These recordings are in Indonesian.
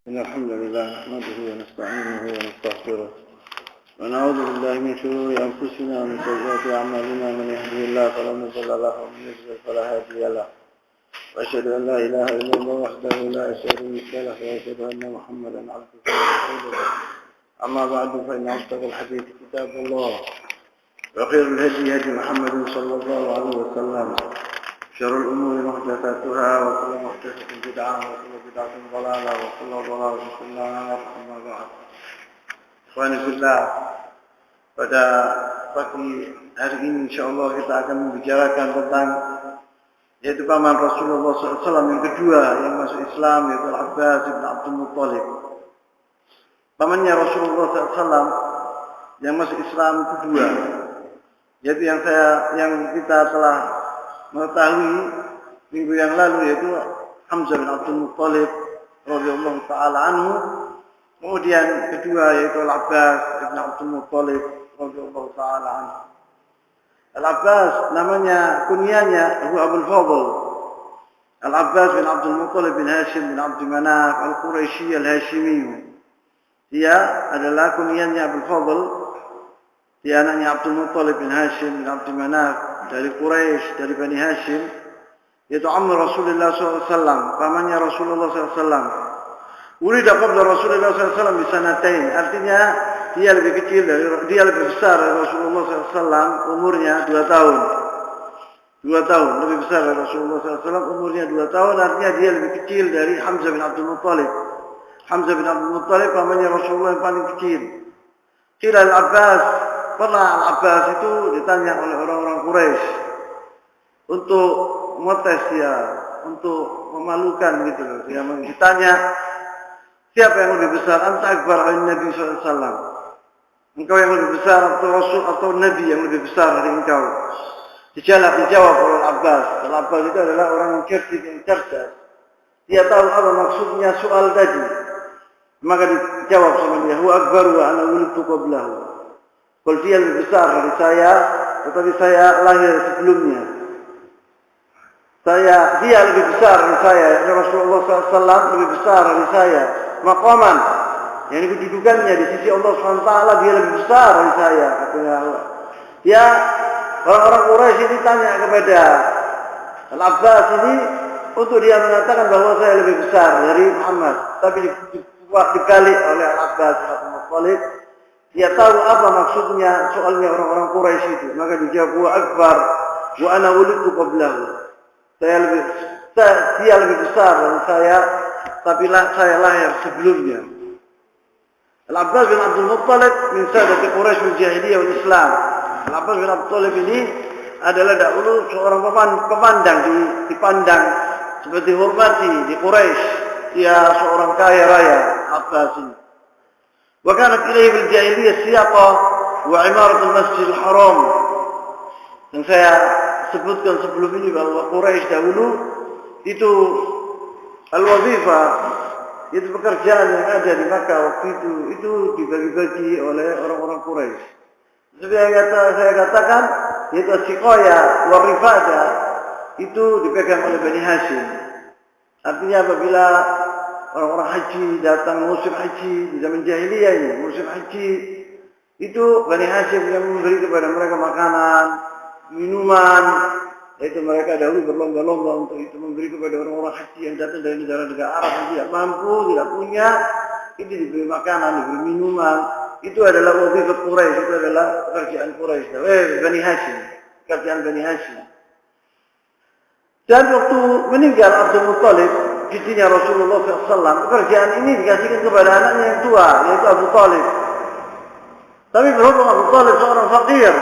إن الحمد لله نحمده ونستعينه ونستغفره ونعوذ بالله من شرور أنفسنا ومن سيئات أعمالنا. من يهده الله فلا مضل له ومن يضلل فلا هادي له، وأشهد أن لا إله إلا الله وحده لا شريك له، وأشهد أن محمدا عبده ورسوله. أما بعد، فإن أصدق الحديث كتاب الله، وخير الهدي هدي محمد صلى الله عليه وسلم، شر الأمور محدثاتها، وكل محدثة بدعة، وكل بدعة ضلالة، وكل ضلالة في النار. أما بعد، ikhwani fillah, pada pagi hari ini insyaallah kita akan membicarakan tentang yaitu paman Rasulullah SAW yang kedua yang masuk Islam, yaitu Al-Abbas bin Abdul Muttalib. Pamannya Rasulullah SAW yang masuk Islam kedua, yaitu yang kita telah mengetahui minggu yang lalu, yaitu Hamzah bin Abdul Muttalib radhiyallahu taala anhu. Kemudian kedua yaitu Al-Abbas bin Abdul Muttalib radhiyallahu taala anhu. Al-Abbas namanya kunyahnya Abu Abdul Fadl. Al-Abbas bin Abdul Muttalib bin Hashim bin Abdul Manaf Al-Quraisy Al-Hashimi. Dia adalah kunyahnya Abdul Fadl. Dia anaknya Abdul Muttalib bin Hashim bin Abdul Manaf dari Quraisy, dari Bani Hashim, yaitu amr Rasulullah SAW, pamannya Rasulullah SAW. Ulida qabla Rasulullah SAW bisanatain, artinya dia lebih besar dari Rasulullah SAW, umurnya 2 tahun. 2 tahun lebih besar dari Rasulullah SAW, umurnya 2 tahun, artinya dia lebih kecil dari Hamzah bin Abdul Muttalib. Hamzah bin Abdul Muttalib pamannya Rasulullah yang paling kecil. Qila Al-Abbas, pernah Al-Abbas itu ditanya oleh orang-orang Quraisy untuk ngetes dia, untuk memalukan gitu loh. Dia ditanya, siapa yang lebih besar? Anta akbar dari Nabi SAW. Engkau yang lebih besar atau Rasul atau Nabi yang lebih besar dari engkau? Dijawab oleh Al-Abbas. Al-Abbas itu adalah orang yang cerdik, yang cerdas. Dia tahu apa maksudnya soal tadi. Maka dijawab sama dia, huwa akbar wa ana wulidtu qablahu. Kalau dia lebih besar dari saya, tetapi saya lahir sebelumnya. Dia lebih besar dari saya. Rasulullah SAW lebih besar dari saya. Maqaman, yang kedudukannya di sisi Allah SWT dia lebih besar dari saya. Katanya Allah. Ya, orang-orang Quraisy ini tanya kepada Al-Abbas ini untuk dia mengatakan bahwa saya lebih besar dari Muhammad. Tapi dibalik oleh Al-Abbas bin Abdul Muttalib. Dia tahu apa maksudnya soalnya orang-orang Quraisy itu. Maka dijawab, wa akbar wa ana wulidtu qablahu. Dia lebih besar dari saya, tapi saya lahir sebelumnya. Al-Abbas bin Abdul Muttalib min sadati Quraisy wal Jahiliyah wal Islam. Al-Abbas bin Abdul Muttalib ini adalah dahulu seorang pemandang, dipandang seperti hormati di Quraisy. Dia seorang kaya raya, Abbas ini. Wa kanat ilayhi bil jahiliyah siyaqah wa imarat al-Masjidil Haram. Yang saya sebutkan sebelum ini bahwa Quraisy dahulu itu al-wazifah, itu pekerjaan yang ada di Makkah waktu itu dibagi-bagi oleh orang-orang Quraisy. Seperti yang saya katakan, yaitu siqaya wa rifada itu dipegang oleh Bani Hashim. Artinya apabila orang-orang haji datang musim haji di zaman jahiliyah ini, musim haji itu Bani Hashim yang memberi kepada mereka makanan, minuman. Yaitu mereka dahulu berlomba-lomba untuk itu memberi kepada orang-orang haji yang datang dari negara-negara Arab yang tidak mampu, tidak punya, itu diberi makanan, diberi minuman. Itu adalah wazifah Quraisy, itu adalah pekerjaan Quraisy. Bani Hashim, pekerjaan Bani Hashim. Dan waktu meninggal Abdul Muttalib, cucunya Rasulullah SAW, pekerjaan ini dikasihkan kepada anaknya yang tua, yaitu Abu Talib. Tapi berhubung Abu Talib seorang fakir,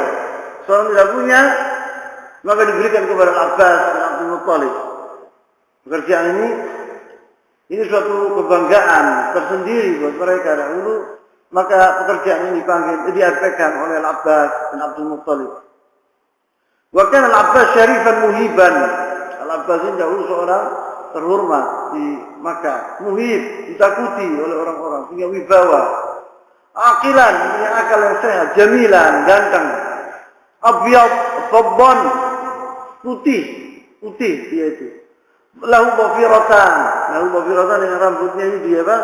seorang tidak punya, maka diberikan kepada Al-Abbas bin Abdul Muttalib. Pekerjaan ini suatu kebanggaan tersendiri buat mereka dahulu. Maka pekerjaan ini dipegang oleh Al-Abbas bin Abdul Muttalib. Wa kana Al-Abbas syarifan muhiban. Al-Abbas ini dahulu seorang terhormat di Makkah, muhib, ditakuti oleh orang-orang, punya wibawa. Aqilan, punya akal yang sehat, jamilan, ganteng. Abyad, babban, putih dia itu. Lahu bafiratan dengan rambutnya ini dia apa?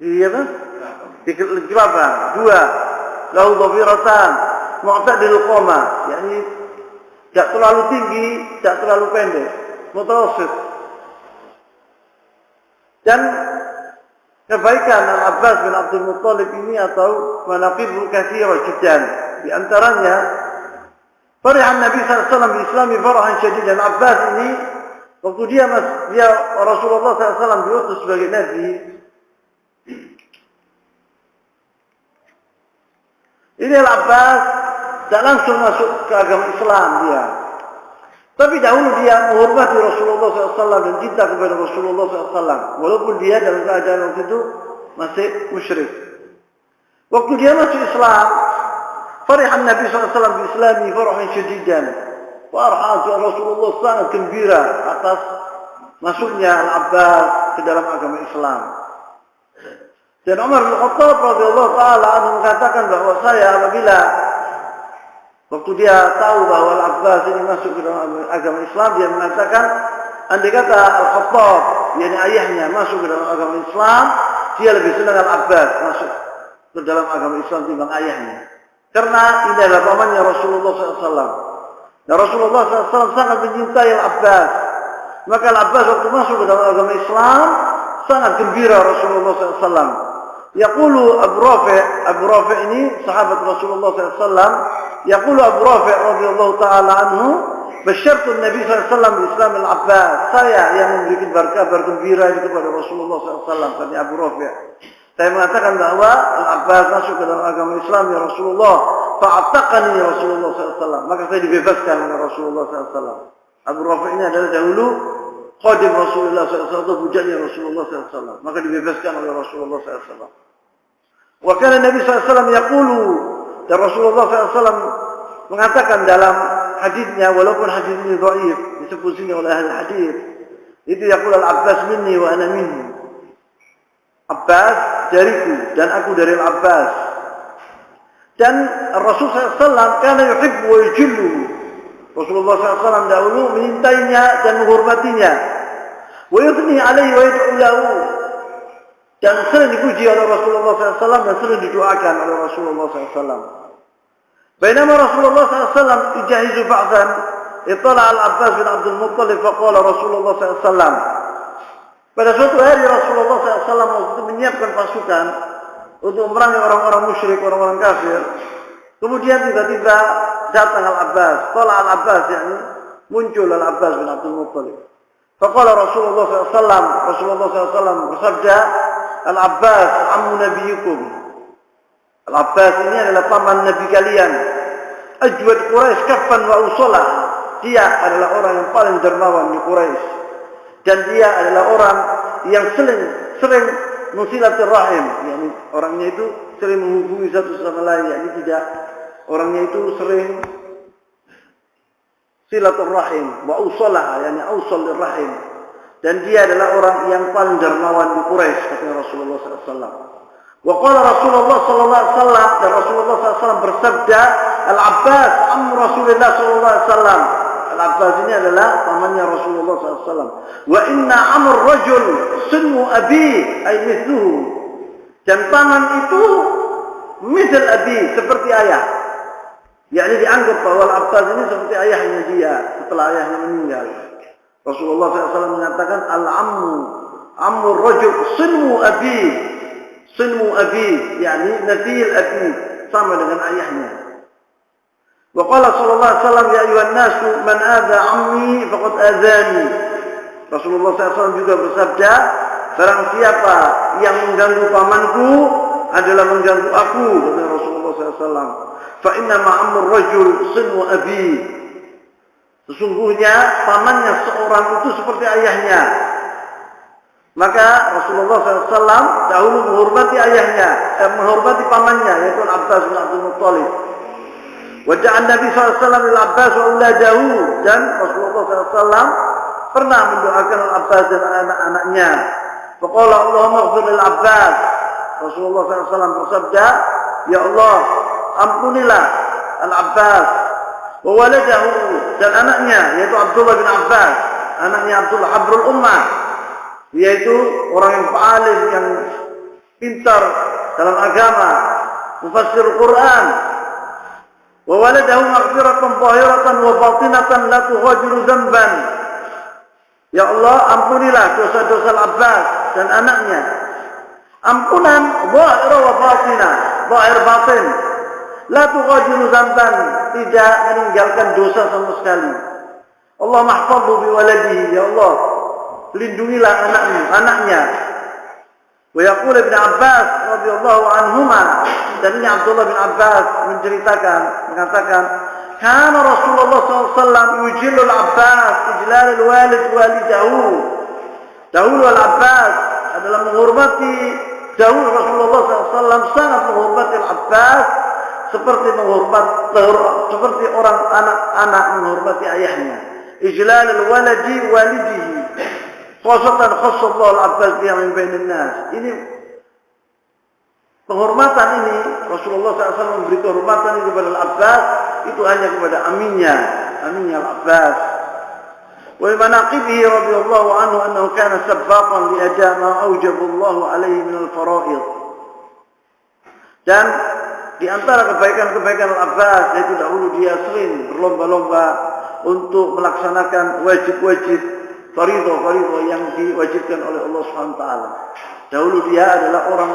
Iya kan? Kenapa? Dua. Lahu dhafiratan, mu'tadil qama, yakni tidak terlalu tinggi, tidak terlalu pendek, mutawasit. Dan kebaikan Al-Abbas bin Abdul Muttalib ini atau manaqibul katsira jiddan. Di antaranya farihan Nabi sallallahu alaihi wasallam bi Islami farahan syadidan. Abbas ini waktu dia Rasulullah sallallahu alaihi wasallam diutus sebagai nabi. Ini Al-Abbas tak langsung masuk ke agama Islam dia. Tapi dahulu dia menghormati Rasulullah SAW dan cinta kepada Rasulullah SAW. Walaupun dia dalam keadaan waktu itu masih musyrik. Waktu dia masuk Islam, farihan Nabi SAW bi-Islami farahan syadidan. Farhan Rasulullah sangat gembira atas masuknya Al-Abbas ke dalam agama Islam. Dan Umar bin Khattab radhiyallahu taala anhu mengatakan bahwa saya apabila waktu dia tahu bahwa Al-Abbas ini masuk ke dalam agama Islam, dia mengatakan andai kata Al-Khattab, yakni ayahnya masuk ke dalam agama Islam, dia lebih senang Al-Abbas masuk ke dalam agama Islam timbang ayahnya. Karena ini adalah pamannya Rasulullah SAW. Dan Rasulullah SAW sangat mencintai Al-Abbas. Maka Al-Abbas waktu masuk ke dalam agama Islam sangat gembira Rasulullah SAW. Yaqulu Abu Rafi' ini sahabat Rasulullah SAW. Yaqulu Abu Rafi' radhiyallahu taala anhu, basyartu Nabi sallallahu alaihi wasallam bi Islam Al-Abbas. Saya yang memberikan kabar gembira itu kepada Rasulullah SAW, kata Abu Rafi'. Saya mengatakan bahwa Al-Abbas masuk ke dalam agama Islam ya Rasulullah. Fa'ataqani Rasulullah SAW. Maka saya dibebaskan oleh Rasulullah SAW. Abu Rafi' ini adalah dahulu khadim Rasulullah SAW atau bujaknya Rasulullah SAW. Maka dibebaskan oleh Rasulullah SAW. Wa kana Nabi SAW yaqulu, dan Rasulullah SAW mengatakan dalam hadisnya, walaupun hadis ini dhaif, disebut sini oleh ahli hadis, itu yaqul Al-Abbas minni wa ana minhu. Abbas dariku dan aku dari Al-Abbas. Dan Rasul SAW kana yuhibbu wa yujillu. Rasulullah SAW dahulu menyintainya dan menghormatinya. Wa yuthni alaihi wa yad'u lahu. Dan sering dipuji oleh Rasulullah SAW dan sering didoakan oleh Rasulullah SAW. Bainama Rasulullah SAW yujahizu ba'dan, ittala Al-Abbas bin Abdul Muttalib faqala Rasulullah SAW. Pada suatu hari Rasulullah SAW waktu menyiapkan pasukan untuk memerangi orang-orang musyrik, orang-orang kafir. Kemudian tiba-tiba datang Al-Abbas. Qala Al-Abbas, yakni muncul Al-Abbas bin Abdul Muttalib. Faqala Rasulullah SAW, Rasulullah SAW bersabda, Al-Abbas ammu nabiyukum. Al-Abbas ini adalah paman nabi kalian. Ajwad Quraisy kaffan wa usalah. Dia adalah orang yang paling dermawan di Quraisy. Dan dia adalah orang yang sering mensilaturahim, yakni orangnya itu sering menghubungi satu sama lain, yakni tidak orangnya itu sering silaturahim, wa usalah, yakni ausal rahim. Dan dia adalah orang yang paling dermawan di Quraisy, kata Rasulullah SAW. Wa qala Rasulullah sallallahu alaihi wasallam, dan Rasulullah SAW bersabda, Al-Abbas ammu Rasulullah sallallahu alaihi wasallam. Al-Abbas ini adalah pamannya Rasulullah SAW. Wa inna amr rajul sunu abi ay mithluhu. Dan paman itu misal abi, seperti ayah. Yakni dianggap bahwa Al-Abbas ini seperti ayahnya dia setelah ayahnya meninggal. Rasulullah SAW mengatakan amr rajul sunu abi. Sunu abi, yakni nabil abi, sama dengan ayahnya. Wa qala sallallahu alaihi wasallam, ya ayuhan nasu man adza ammi faqad adzani. Rasulullah SAW juga bersabda, barang siapa yang mengganggu pamanku adalah mengganggu aku, kata Rasulullah SAW. Fa inna ma'amur rajul sunu abi. Sesungguhnya pamannya seorang itu seperti ayahnya. Maka Rasulullah SAW dahulu menghormati ayahnya, menghormati pamannya, yaitu Al-Abbas bin Abdul Muttalib. Wajah Nabi SAW Al-Abbas wa uladahu, dan Rasulullah SAW pernah mendoakan Al-Abbas dan anak-anaknya. Faqala Allahumma ighfir lil-Abbas. Rasulullah SAW bersabda, ya Allah, ampunilah Al-Abbas wa waladahu, dan anaknya, yaitu Abdullah bin Abbas, anaknya Abdullah Habrul Ummah, yaitu orang yang paling yang pintar dalam agama, mufassir Quran. Wa waladahu maghfiratan zahiratan wa batinatan la tughadiru dzanban. Ya Allah, ampunilah dosa-dosa Al-Abbas dan anaknya. Ampunan zahir wa batinah, zahir batin. La tughadiru dzanban, tidak meninggalkan dosa sama sekali. Allah mahfadhu bi waladihi, ya Allah, lindungilah anaknya. Wa yaqulu Ibnu Abbas radhiyallahu anhuma, dan ini Abdullah bin Abbas mengatakan, kana Rasulullah SAW yujillu al-Abbas ijlal al-walid walidahu. Dahulu Al-Abbas adalah menghormati, dahulu Rasulullah SAW sangat menghormati Al-Abbas seperti orang anak-anak menghormati ayahnya. Ijlal al-waladi walidihi. Khasatan khassallahu Al-Abbas biha min bainin nas. Ini penghormatan ini Rasulullah SAW memberi kehormatan ini kepada Al-Abbas itu hanya kepada aminnya Al-Abbas. Wa manaqibihi radhiyallahu anhu annahu kana sabbaqan li ada ma awjaba Allah alaihi min al-fara'id. Dan di antara kebaikan-kebaikan Al-Abbas yaitu dahulu dia sering berlomba-lomba untuk melaksanakan wajib-wajib fardhu yang diwajibkan oleh Allah Subhanahu wa taala. Dahulu dia adalah orang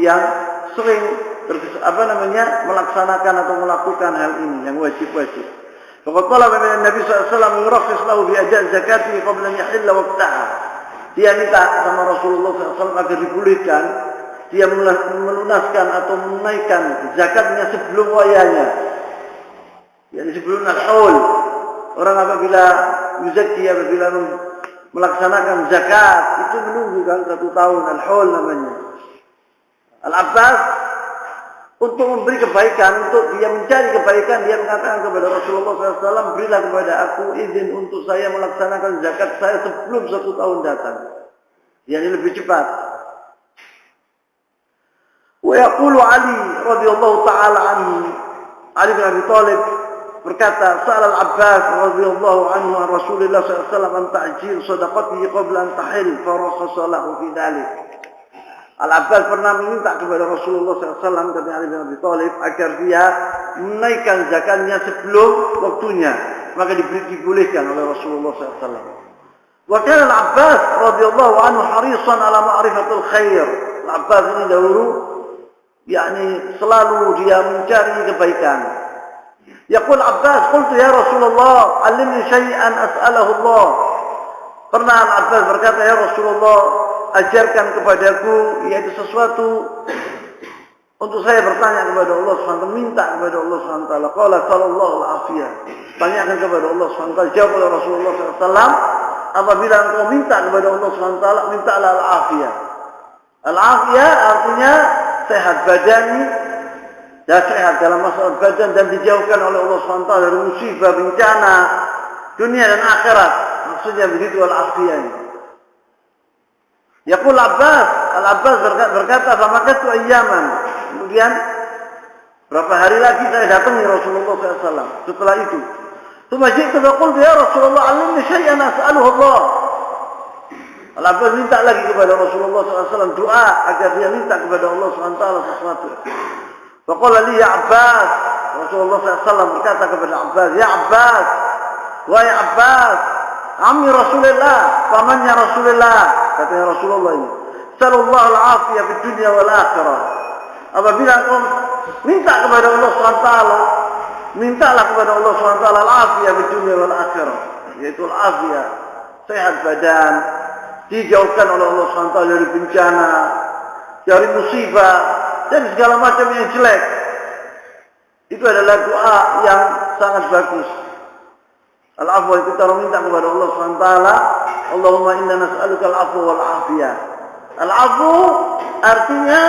yang sering melaksanakan atau melakukan hal ini yang wajib-wajib. Faqad talaba min Nabi sallallahu alaihi wasallam yurakhis lahu bi ada' zakati qabla an yahilla waqtaha. Dia minta sama Rasulullah SAW agar dibolehkan dia melunaskan atau menunaikan zakatnya sebelum wayahnya. Yani sebelum al-haul. Orang apabila melaksanakan zakat itu menunggu kan 1 tahun, al-haul namanya. Al-Abbas untuk memberi kebaikan, untuk dia mencari kebaikan, dia mengatakan kepada Rasulullah SAW, berilah kepada aku izin untuk saya melaksanakan zakat saya sebelum 1 tahun datang. Yani lebih cepat. Wa yaqulu Ali radhiyallahu taala anhu, Ali bin Abi Thalib berkata, "Sa'al Al-Abbas radhiyallahu anhu an Rasulullah sallallahu alaihi wasallam an ta'jil shadaqatihi qabla an tahil, fa rakhasa lahu fi dhalik." Al-Abbas pernah meminta kepada Rasulullah SAW kata Ali bin Abi Thalib agar dia menaikkan zakatnya sebelum waktunya, maka dibolehkan oleh Rasulullah SAW. Wa kana Al-Abbas radhiyallahu anhu harisan ala ma'rifatul khair. Al-Abbas ini dahulu selalu dia mencari kebaikan. Yaqul Abbas, qultu ya Rasulullah, 'allimni syai'an as'alahu Allah. Pernah Al-Abbas berkata, ya Rasulullah, ajarkan kepadaku yaitu sesuatu untuk saya bertanya kepada Allah SWT, minta kepada Allah SWT. Qala sallallahu al-afiyah. Tanyakan kepada Allah SWT. Jawab oleh Rasulullah SAW, apabila engkau minta kepada Allah SWT, mintalah al-afiyah. Al-afiyah artinya sehat badani, dan sehat dalam masalah badan, dan dijauhkan oleh Allah SWT dari musibah, bencana dunia dan akhirat. Maksudnya begitu al-afiyah ini. Yaqul Al-Abbas berkata, "Famakatu ayyaman." Kemudian berapa hari lagi saya datangi Rasulullah SAW. Setelah itu, "Tsumma ji'tu fa qultu ya Rasulullah, 'allimni syai'an as'aluhu Allah." Al-Abbas minta lagi kepada Rasulullah SAW doa agar dia minta kepada Allah SWT sesuatu. Faqala li ya Abbas, Rasulullah SAW berkata kepada Abbas, "Ya Abbas, wahai Abbas, ammi Rasulullah, pamannya Rasulullah," katanya Rasulullah ini, "Sallallahu al-afiyah fid dunya wal akhirah." Apabila engkau minta kepada Allah SWT, mintalah kepada Allah SWT al-afiyah fid dunya wal akhirah, yaitu al-afiyah, sehat badan, dijauhkan oleh Allah SWT dari bencana, dari musibah, dan segala macam yang jelek. Itu adalah doa yang sangat bagus. Al-afwa itu kita minta kepada Allah SWT, Allahumma inna nas'aluka al-afwa wal-afiyah. Al-afwa artinya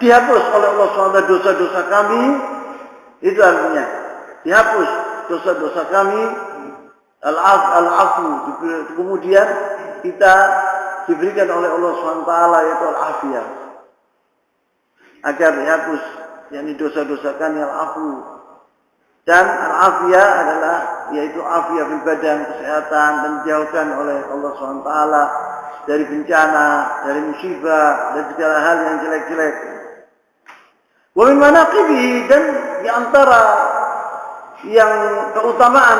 dihapus oleh Allah SWT dosa-dosa kami. Itu artinya dihapus dosa-dosa kami. Al-afwa, kemudian kita diberikan oleh Allah SWT yaitu al-afiyah, agar dihapus yakni dosa-dosa kami al-afwa. Dan al-afiyah adalah yaitu afiyah fil badan, kesehatan, dan dijauhkan oleh Allah SWT dari bencana, dari musibah, dan segala hal yang jelek-jelek. Wa min manaqibihi, dan di antara yang keutamaan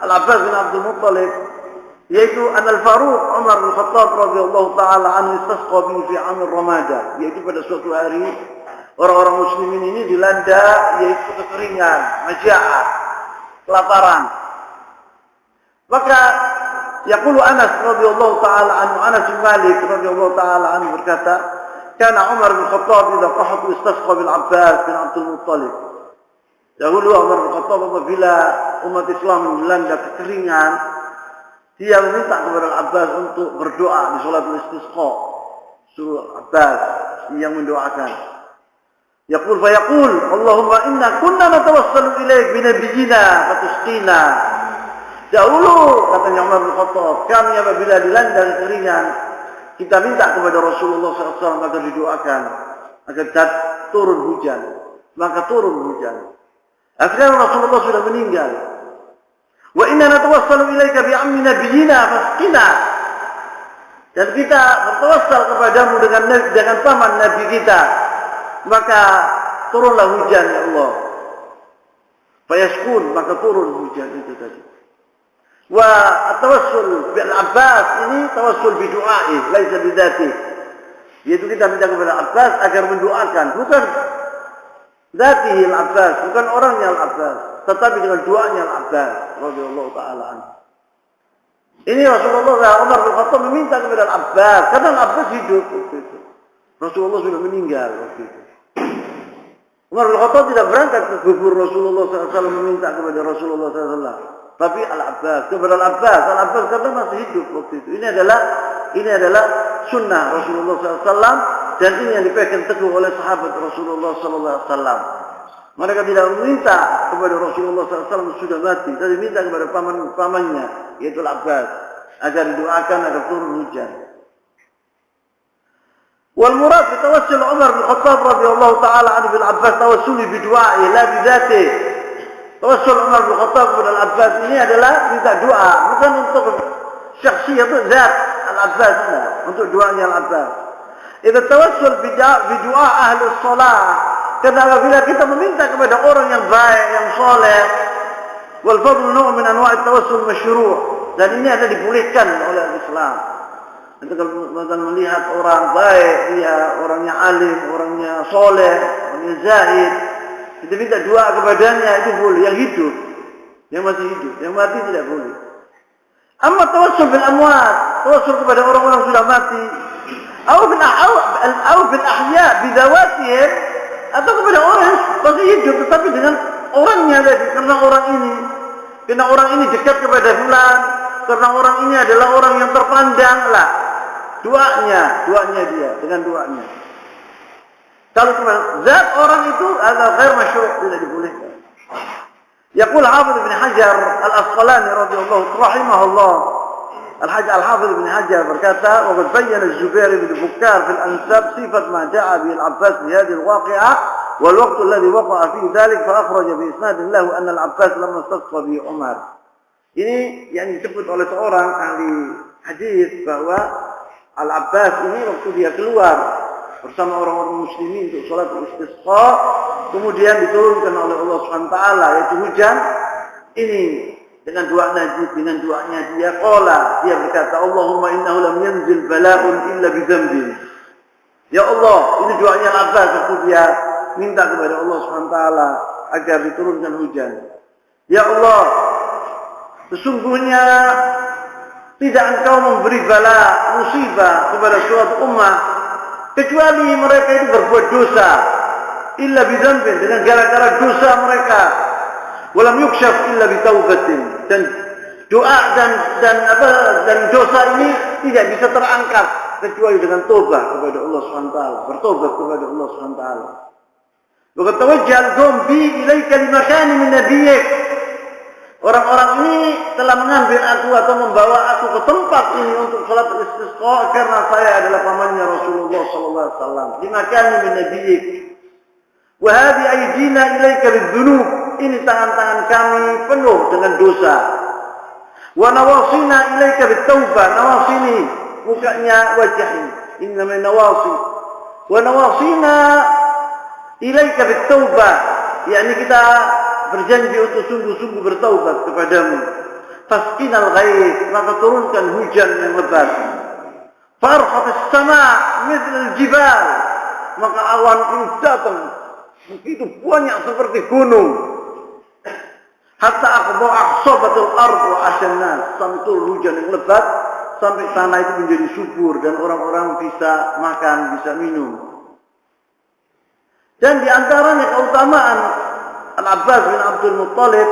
Al-Abbas bin Abdul Muttalib, yaitu Al-Faruq Umar bin Khattab radhiyallahu taala anhu istasqa bihi fi 'am Ramadan, yaitu pada suatu hari orang-orang muslimin ini dilanda yaitu kekeringan, maja'ah, kelaparan. Maka yaqulu Anas radhiyallahu taala anhu, Anas bin Malik radhiyallahu taala anhu berkata, "Kana Umar bin Khattab idza qahata istasqa bil Abbas bin Abdul Muttalib." Dahulu Umar bin Khattab apabila umat Islam dilanda kekeringan, dia meminta kepada Al-Abbas untuk berdoa di salatul istisqa. Suruh Abbas yang mendoakan. Yaqul fa yaqul, Allahumma inna kunna natawassalu ilaik bi nabiyyina fatusqina. Dahulu katanya Umar bin Khattab, kami apabila dilanda kekeringan, kita minta kepada Rasulullah SAW agar didoakan agar turun hujan. Maka turun hujan. Akhirnya Rasulullah sudah meninggal. Wa inna natawassalu ilaika bi ammi nabiyyina fasqina. Dan kita bertawassal kepadamu dengan paman nabi kita. Maka turunlah hujan ya Allah. Fayaskun, maka turun hujan itu tadi. Wa at-tawassul bil Abbas ini tawassul bi du'a'i, laisa bi dzati. Yaitu kita minta kepada Abbas agar mendoakan, bukan dzatihi Al-Abbas, bukan orangnya Al-Abbas, tetapi dengan doanya Al-Abbas radhiyallahu taala anhu. Ini Rasulullah Umar bin Khattab meminta kepada Al-Abbas, karena Al-Abbas hidup waktu itu. Rasulullah sudah meninggal waktu itu. Umar bin Khattab tidak berangkat ke kubur Rasulullah SAW meminta kepada Rasulullah SAW, tapi Al-Abbas, kepada Al-Abbas. Al-Abbas karena masih hidup waktu itu. Ini adalah sunnah Rasulullah SAW, dan ini yang dipegang teguh oleh sahabat Rasulullah SAW. Mereka tidak meminta kepada Rasulullah SAW sudah mati, tapi minta kepada pamannya, yaitu Al-Abbas, agar didoakan agar turun hujan. Wal murad bi tawassul Umar bin Khattab radhiyallahu taala anhu bil Abbas tawassuli bi du'a'i la bi dzati. Tawassul Umar bin Khattab kepada Al-Abbas ini adalah minta doa, bukan untuk syakhsiyah, itu zat Al-Abbas, untuk doanya Al-Abbas. Idza tawassul bi du'a ahli shalah, karena apabila kita meminta kepada orang yang baik, yang saleh, wal fadlu naw' min anwa' at-tawassul masyru', dan ini ada dibolehkan oleh Islam. Untuk melihat orang baik, dia orangnya alim, orangnya soleh, orangnya zahid, kita minta doa kepadanya, itu boleh. Yang hidup, yang masih hidup, yang mati tidak boleh. Amma tawassul bil amwat, tawassul kepada orang-orang sudah mati, atau bil ahya bi dzawatihim, atau kepada orang yang masih hidup tetapi dengan orangnya tadi, karena orang ini dekat kepada fulan, karena orang ini adalah orang yang terpandang lah. Doanya dia dengan doanya. Kalau cuma zat orang itu ada ghair masyru', tidak dibolehkan. Yaqul Hafidz Ibn Hajar Al-Asqalani radhiyallahu rahimahullah. Al-Hafidz Ibn Hajar berkata, "Wa qad bayyana Az-Zubair bin Bukkar fil Ansab sifat ma ja'a bihi Al-Abbas fi hadhihi al-waqi'ah wal waqt alladhi waqa'a fihi dhalik fa akhraja bi isnad lahu anna Al-Abbas lamma istasqa bi Umar." Ini yang disebut oleh seorang ahli hadis bahwa Al-Abbas ini waktu dia keluar bersama orang-orang muslimin untuk sholat istisqa, kemudian diturunkan oleh Allah SWT yaitu hujan ini dengan doanya dia dia berkata, Allahumma innahu lam yanzil bala'un illa bi dzambin. Ya Allah, ini doanya Al-Abbas waktu dia minta kepada Allah SWT agar diturunkan hujan. Ya Allah, sesungguhnya tidak engkau memberi bala, musibah kepada suatu ummah kecuali mereka itu berbuat dosa, illa bidzambin, dengan gara-gara dosa mereka, walam yukshaf illa bitaubatin, dan doa dan dosa ini tidak bisa terangkat kecuali dengan tobat kepada Allah SWT, bertobat kepada Allah SWT. Wa qad tawajjaha al-qawm ilaika limakani min nabiyyik. Orang-orang ini telah mengambil aku atau membawa aku ke tempat ini untuk salat istisqa karena saya adalah pamannya Rasulullah sallallahu alaihi wasallam. Limakani min nabiyyik. Wa hadhi aydina ilaika bidzunub. ini tangan-tangan kami penuh dengan dosa. Wa nawasina ilaika bitaubah. Nawasi ini mukanya, wajah ini. Ini namanya nawasi. Wa nawasina ilaika bitaubah. yakni kita berjanji untuk sungguh-sungguh bertaubat kepadamu. Fasqinal ghaith, maka turunkan hujan yang lebat. Farhatis sama' mithlal jibal, maka awan ini datang begitu banyak seperti gunung. Hatta aqsabatul ardh wa asyannas, sampai turun hujan yang lebat sampai tanah itu menjadi subur dan orang-orang bisa makan, bisa minum. Dan di antaranya keutamaan Al-Abbas bin Abdul Muttalib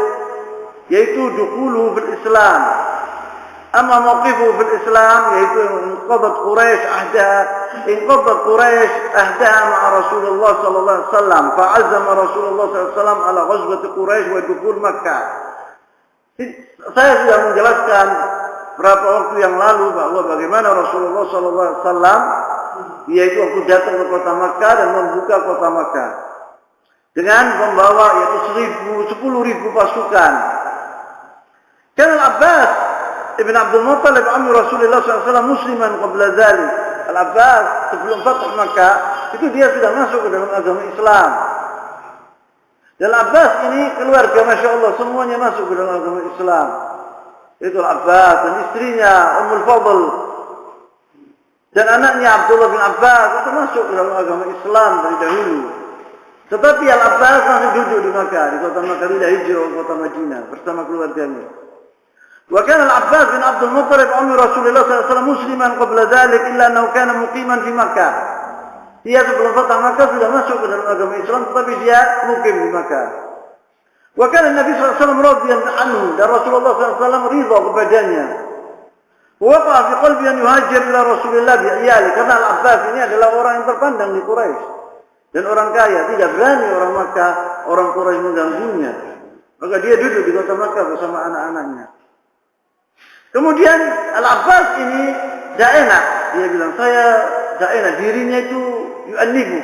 yaitu dukhulu fil Islam. Amma mawqifu fil Islam yaitu inqadat Quraisy ahdaha ma'a Rasulullah sallallahu alaihi wasallam, fa'azama Rasulullah sallallahu alaihi wasallam ala ghazwati Quraisy wa dukhul Makkah. Saya sudah menjelaskan berapa waktu yang lalu bahwa bagaimana Rasulullah sallallahu alaihi wasallam yaitu waktu datang ke kota Makkah dan membuka kota Makkah dengan membawa yaitu 10.000 pasukan. Kan Al-Abbas Ibn Abdul Muttalib amir Rasulullah SAW musliman qabla dzalik. Al-Abbas sebelum Fath Makkah itu dia sudah masuk ke dalam agama Islam. Dan Al-Abbas ini keluarga Masya Allah semuanya masuk ke dalam agama Islam. Itu Al-Abbas dan istrinya Ummul Fadl dan anaknya Abdullah bin Abbas itu masuk ke dalam agama Islam dari dahulu. Tetapi Al-Abbas masih duduk di Makkah, di kota Makkah, tidak hijrah ke kota Madinah bersama keluarganya. Wa kana Al-Abbas bin Abdul Muttalib amir Rasulullah SAW musliman qabla dzalik illa annahu kana muqiman fi Makkah. Dia sebelum Fath Makkah sudah masuk ke dalam agama Islam, tetapi dia mukim di Makkah. Wa kana Nabi SAW radhiyan anhu, dan Rasulullah SAW ridha kepadanya. Wa waqa fi qalbi an yuhajir ila Rasulillah bi iyali, karena Al-Abbas ini adalah orang yang terpandang di Quraisy dan orang kaya, tidak berani orang Makkah, orang Quraisy mengganggunya. Maka dia duduk di kota Makkah bersama anak-anaknya. Kemudian Al-Abbas ini tidak enak. Dia bilang, saya tidak enak. Dirinya itu yu'annibu.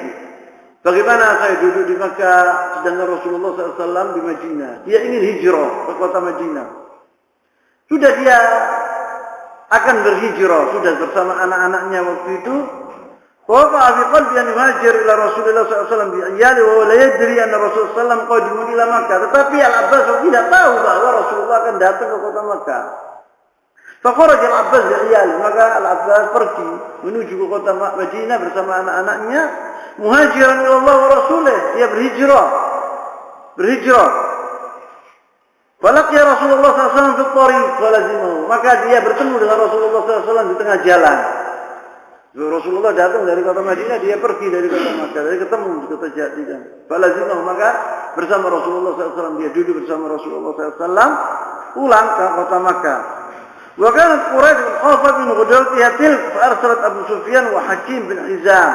Bagaimana saya duduk di Makkah sedangkan Rasulullah SAW di Madinah. Dia ingin hijrah ke kota Madinah. Sudah dia akan berhijrah. Sudah bersama anak-anaknya waktu itu. Waqa fi qalbi an yuhajir ila Rasulullah SAW bi iyali wa la yadri anna Rasulullah SAW qadimun ila Makkah. Tetapi Al-Abbas tidak tahu bahwa Rasulullah akan datang ke kota Makkah. Fakhraj Al-Abbas bi iyali, maka Al-Abbas pergi menuju ke kota Madinah bersama anak-anaknya, muhajiran ila Allah wa Rasulih, dia berhijrah. Falaqiya Rasulullah SAW fi tariq falazimahu, maka dia bertemu dengan Rasulullah SAW di tengah jalan. Rasulullah datang dari kota Madinah, dia pergi dari kota Makkah, dia ketemu di kota Jadidah. Falazimahu, maka bersama Rasulullah SAW, dia duduk bersama Rasulullah SAW pulang ke kota Makkah. Wa kanat Quraisy khafat min ghadawatiha tilk fa arsalat Abu Sufyan wa Hakim bin Hizam.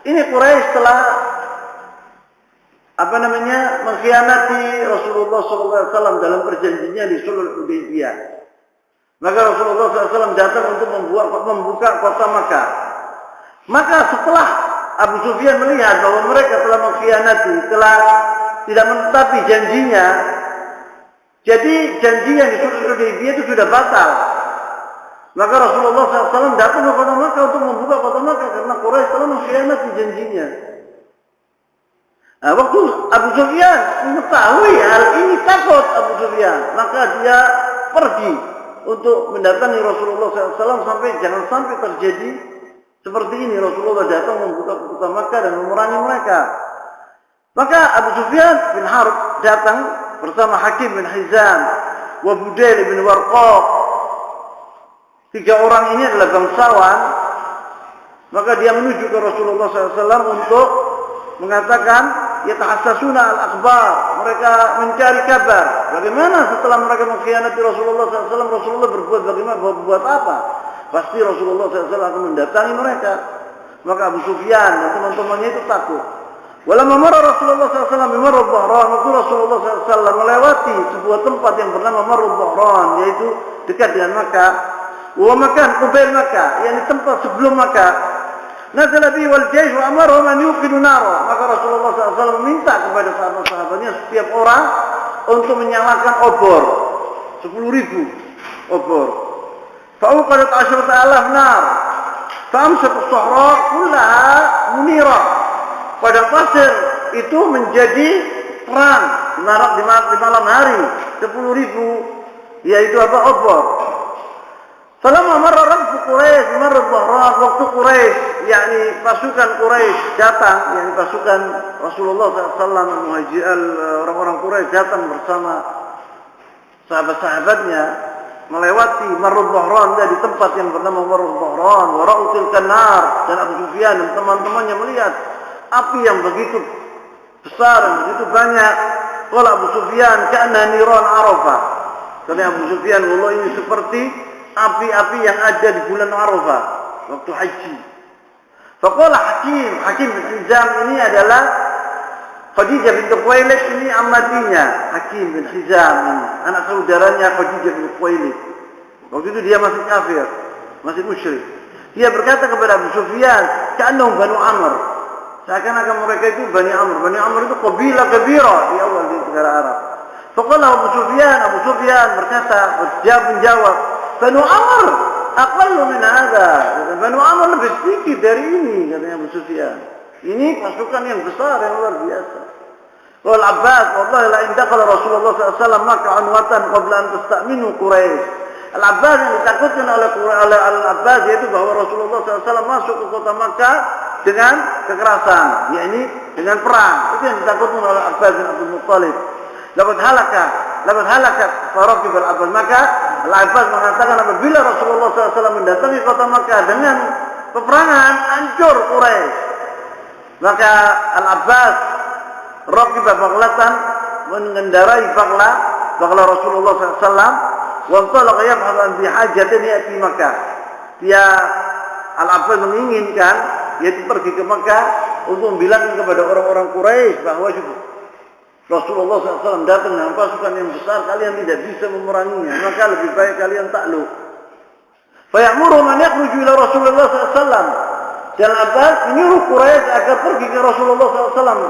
Ini Quraisy telah mengkhianati Rasulullah SAW dalam perjanjiannya di Sulhul Hudaybiyah. Maka Rasulullah SAW datang untuk membuka kota Makkah. Maka setelah Abu Sufyan melihat bahwa mereka telah mengkhianati, telah tidak menepati janjinya, jadi janji yang di Sulhul Hudaybiyah itu sudah batal. Maka Rasulullah SAW datang ke kota Makkah untuk membuka kota Makkah karena Quraisy telah mengkhianati janjinya. Nah, waktu Abu Sufyan mengetahui hal ini, takut Abu Sufyan, maka dia pergi untuk mendatangi Rasulullah SAW sampai jangan sampai terjadi seperti ini. Rasulullah datang membuka kota Makkah dan memerangi mereka. Maka Abu Sufyan bin Harb datang bersama Hakim bin Hizam wa Budail bin Warqaq. 3 orang ini adalah bangsawan. Maka dia menuju ke Rasulullah SAW untuk mengatakan yatahassasuna al-akhbar, mereka mencari kabar bagaimana setelah mereka mengkhianati Rasulullah SAW, Rasulullah berbuat apa. Pasti Rasulullah SAW akan mendatangi mereka. Maka Abu Sufyan dan teman-temannya itu takut. Walamma marra Rasulullah SAW bimarra Dhahran, waktu Rasulullah SAW melewati sebuah tempat yang bernama Marra Dhahran, yaitu dekat dengan Makkah, wa makan qubail Makkah, yakni tempat sebelum Makkah. Nazala bihi wal jaysh wa amarahum an yuqidu nara. Maka Rasulullah SAW meminta kepada sahabat-sahabatnya setiap orang untuk menyalakan obor 10.000 obor. Fa'uqadat 10,000 nar. Fa'amsat as-sahra kullaha munira. Pada pasir itu menjadi terang di malam hari 10.000, yaitu apa? Obor. Selama marra rabbu Quraisy, marra Dhahran, waktu Quraisy, yakni pasukan Quraisy datang, yakni pasukan Rasulullah SAW, orang-orang Quraisy datang bersama sahabat-sahabatnya melewati marra Dhahran, di tempat yang bernama marra Dhahran, wa ra'util kanar, dan Abu Sufyan dan teman-temannya melihat api yang begitu besar dan begitu banyak. Qala Abu Sufyan ka'anna niran Arafah. Karena Abu Sufyan, Allah ini seperti api-api yang ada di bulan Arafah waktu haji. Faqala Hakim bin Hizam ini adalah Khadijah bin Khuwailid, ini amatinya Hakim bin Hizam ini, anak saudaranya Khadijah bin Khuwailid. Waktu itu dia masih kafir, masih musyrik. Dia berkata kepada Abu Sufyan, "Ka'annahum Banu Amr." Seakan-akan mereka itu Bani Amr. Bani Amr itu kabilah kabira di awal di negara Arab. Faqala Abu Sufyan berkata, menjawab, Banu Amr aqallu min hadha. Banu Amr lebih sedikit dari ini, katanya Abu Sufyan. Ini pasukan yang besar, yang luar biasa. Qala Abbas, wallahi la in dakhala Rasulullah sallallahu alaihi wasallam Makkah anwatan qabla an tastaminu Quraisy. Al-Abbas yang ditakutkan oleh Al-Abbas yaitu bahwa Rasulullah SAW masuk ke kota Makkah dengan kekerasan, yakni dengan perang. Itu yang ditakutkan oleh Abbas bin Abdul Muttalib. Laqad halakat faraqib al-Abbas. Maka Al-Abbas mengatakan apabila Rasulullah SAW mendatangi kota Makkah dengan peperangan, hancur Quraisy. Maka Al-Abbas raqiba baghlatan, mengendarai bagla Rasulullah SAW. Wantalaqa yabhathu an bihajatin ya'ti Makkah. Dia Al-Abbas menginginkan yaitu pergi ke Makkah untuk membilangkan kepada orang-orang Quraisy bahwa Rasulullah SAW datang dengan pasukan yang besar, kalian tidak bisa memeranginya, maka lebih baik kalian takluk. Faya'muruhum an yakhruju ila Rasulullah SAW. Dan Abbas menyuruh Quraisy agar pergi ke Rasulullah SAW,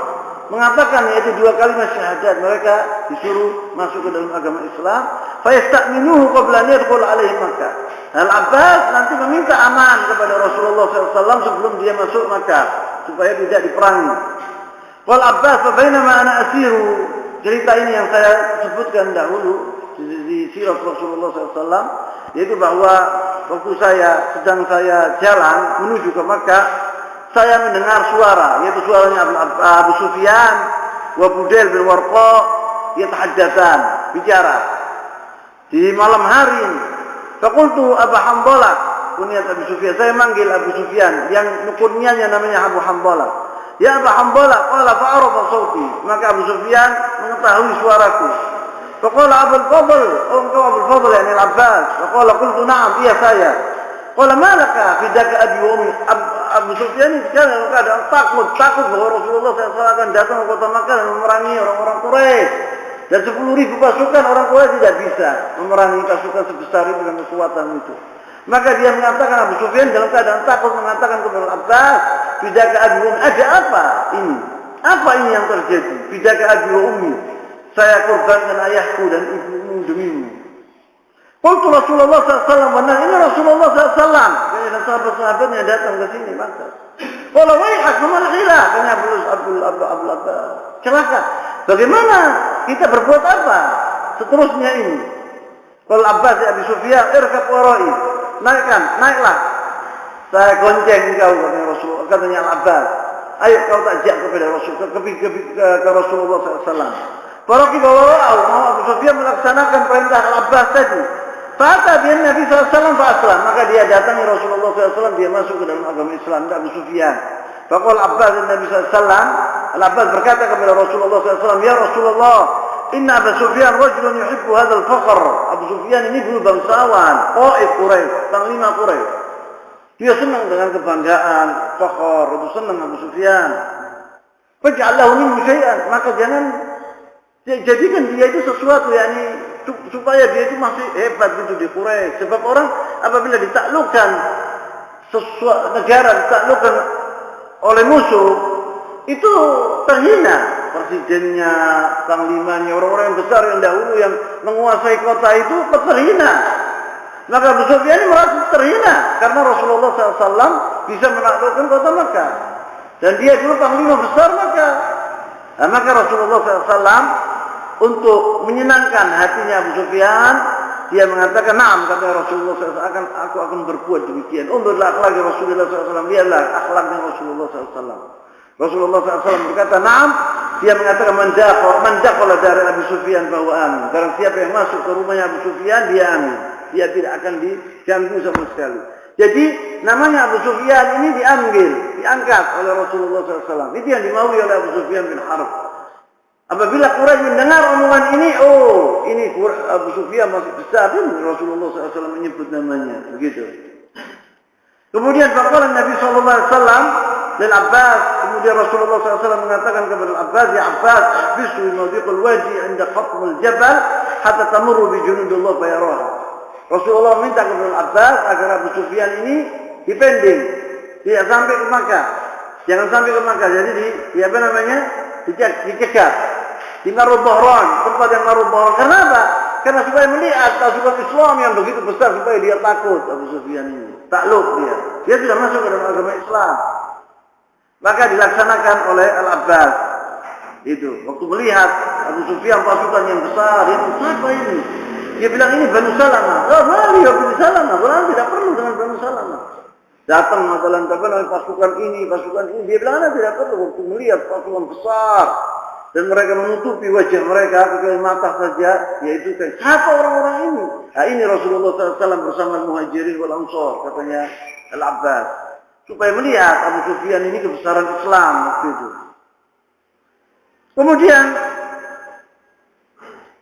mengatakan yaitu 2 kalimat syahadat. Mereka disuruh masuk ke dalam agama Islam. Fayasta'minuhu qabla an yadkhul alaihi Makkah. Al-Abbas nanti meminta aman kepada Rasulullah SAW sebelum dia masuk Makkah supaya tidak diperangi. Wal Abbas bainama ana asiru, cerita ini yang saya sebutkan dahulu di sirah Rasulullah SAW, yaitu bahwa waktu sedang saya jalan menuju ke Makkah, saya mendengar suara, yaitu suaranya Abu Sufyan wa Budail bin Warqa yatahaddatsan, bicara di malam hari ini. Faqultu Abu Hanzalah, kunyat Abu Sufyan. Saya manggil Abu Sufyan yang kunyanya namanya Abu Hanzalah. Ya Abu Hanzalah, qala fa'arafa sauti. Maka Abu Sufyan mengetahui suaraku. Faqala Abul Fadl, engkau Abul Fadl yakni Al-Abbas. Faqala qultu na'am, iya saya. Qala malaka fidaka abi wa ummi. Abu Sufyan ini dalam keadaan takut bahwa Rasulullah SAW akan datang ke kota Makkah dan memerangi orang-orang Quraisy. Dan 10.000 pasukan orang Quraisy tidak bisa memerangi pasukan sebesar itu dengan kekuatan itu. Maka dia mengatakan, Abu Sufyan dalam keadaan takut mengatakan kepada Abbas, "Bidaka abi wa ummi." Ada apa ini? Apa ini yang terjadi? Bidaka abi wa ummi. Saya korbankan ayahku dan ibumu demimu. Qultu Rasulullah SAW, benar ini Rasulullah SAW. Dan sahabat-sahabatnya datang ke sini maka. Qala waihak man khila, kata Abdul Abbas. Celaka. Bagaimana kita berbuat apa seterusnya ini? Qala Abbas ya Abi Sufyan, irkab warai. Naiklah. Saya gonceng engkau, katanya Rasulullah, katanya Al-Abbas. Ayo kau tajak kepada Rasulullah SAW. Para kibara'u, Abu Sufyan melaksanakan perintah Al-Abbas tadi. Fata dia Nabi SAW Aslam. Maka dia datangi Rasulullah SAW, dia masuk ke dalam agama Islam. Abu Sufyan. Faqala Abbas dan Nabi SAW. Al-Abbas berkata kepada Rasulullah SAW, "Ya Rasulullah, inna Abu Sufyan rajulun yuhibbu hadzal faqr." Abu Sufyan ini dulu bangsawan, qaid Quraisy, panglima Quraisy. Dia senang dengan kebanggaan, fakhr, itu senang Abu Sufyan. Faj'al lahu minhu syai'an, maka jangan jadikan dia itu sesuatu yakni supaya dia itu masih hebat gitu di Quraisy. Sebab orang apabila ditaklukkan negara ditaklukkan oleh musuh, itu terhina presidennya, panglimanya, orang-orang yang besar yang dahulu yang menguasai kota itu terhina. Maka Abu Sufyan ini merasa terhina karena Rasulullah SAW bisa menaklukkan kota Makkah dan dia dulu panglima besar Makkah. Nah, maka Rasulullah SAW untuk menyenangkan hatinya Abu Sufyan, dia mengatakan, "Na'am," kata Rasulullah SAW, aku akan berbuat demikian. Unzurlah akhlak Rasulullah SAW, lihatlah akhlaknya Rasulullah SAW. Rasulullah SAW berkata, "Na'am." Dia mengatakan, man dakhala dari Abu Sufyan bahwa amin. Barang siapa yang masuk ke rumahnya Abu Sufyan, dia amin. Dia tidak akan diganggu sama sekali. Jadi namanya Abu Sufyan ini diangkat oleh Rasulullah SAW. Itu yang dimaui oleh Abu Sufyan bin Harb. Apabila Quraisy mendengar omongan ini, oh ini Abu Sufyan masih besar, dan Rasulullah SAW menyebut namanya. Begitu. Kemudian faqala Nabi SAW lil Abbas, kemudian Rasulullah SAW mengatakan kepada Abbas, "Ya Abbas, ihbisu mawdiqul wadi 'inda khatmil jabal hatta tamurru bi junudillah fayaraha." Rasulullah minta kepada Abbas agar Abu Sufyan ini dipending, tidak sampai ke Makkah. Jangan sampai ke Makkah. Jadi dicegat di Marul Bahran, tempat yang Marul Bahran. Kenapa? Karena supaya melihat pasukan Islam yang begitu besar, supaya dia takut Abu Sufyan ini. Takluk dia. Dia sudah masuk ke dalam agama Islam. Maka dilaksanakan oleh Al-Abbas. Itu. Waktu melihat Abu Sufyan pasukan yang besar, dia bilang, "Siapa ini?" Dia bilang, "Ini Banu Salamah." "Oh, mali ya Banu Salamah. Orang tidak perlu dengan Banu Salamah." Datang matalan pasukan ini. Dia bilang, "Anda tidak perlu." Waktu melihat pasukan besar dan mereka menutupi wajah mereka kecuali mata saja, yaitu siapa orang-orang ini? Nah, ini Rasulullah SAW bersama Muhajirin wal Ansor, katanya Al-Abbas, supaya melihat Abu Sufyan ini kebesaran Islam waktu itu. Kemudian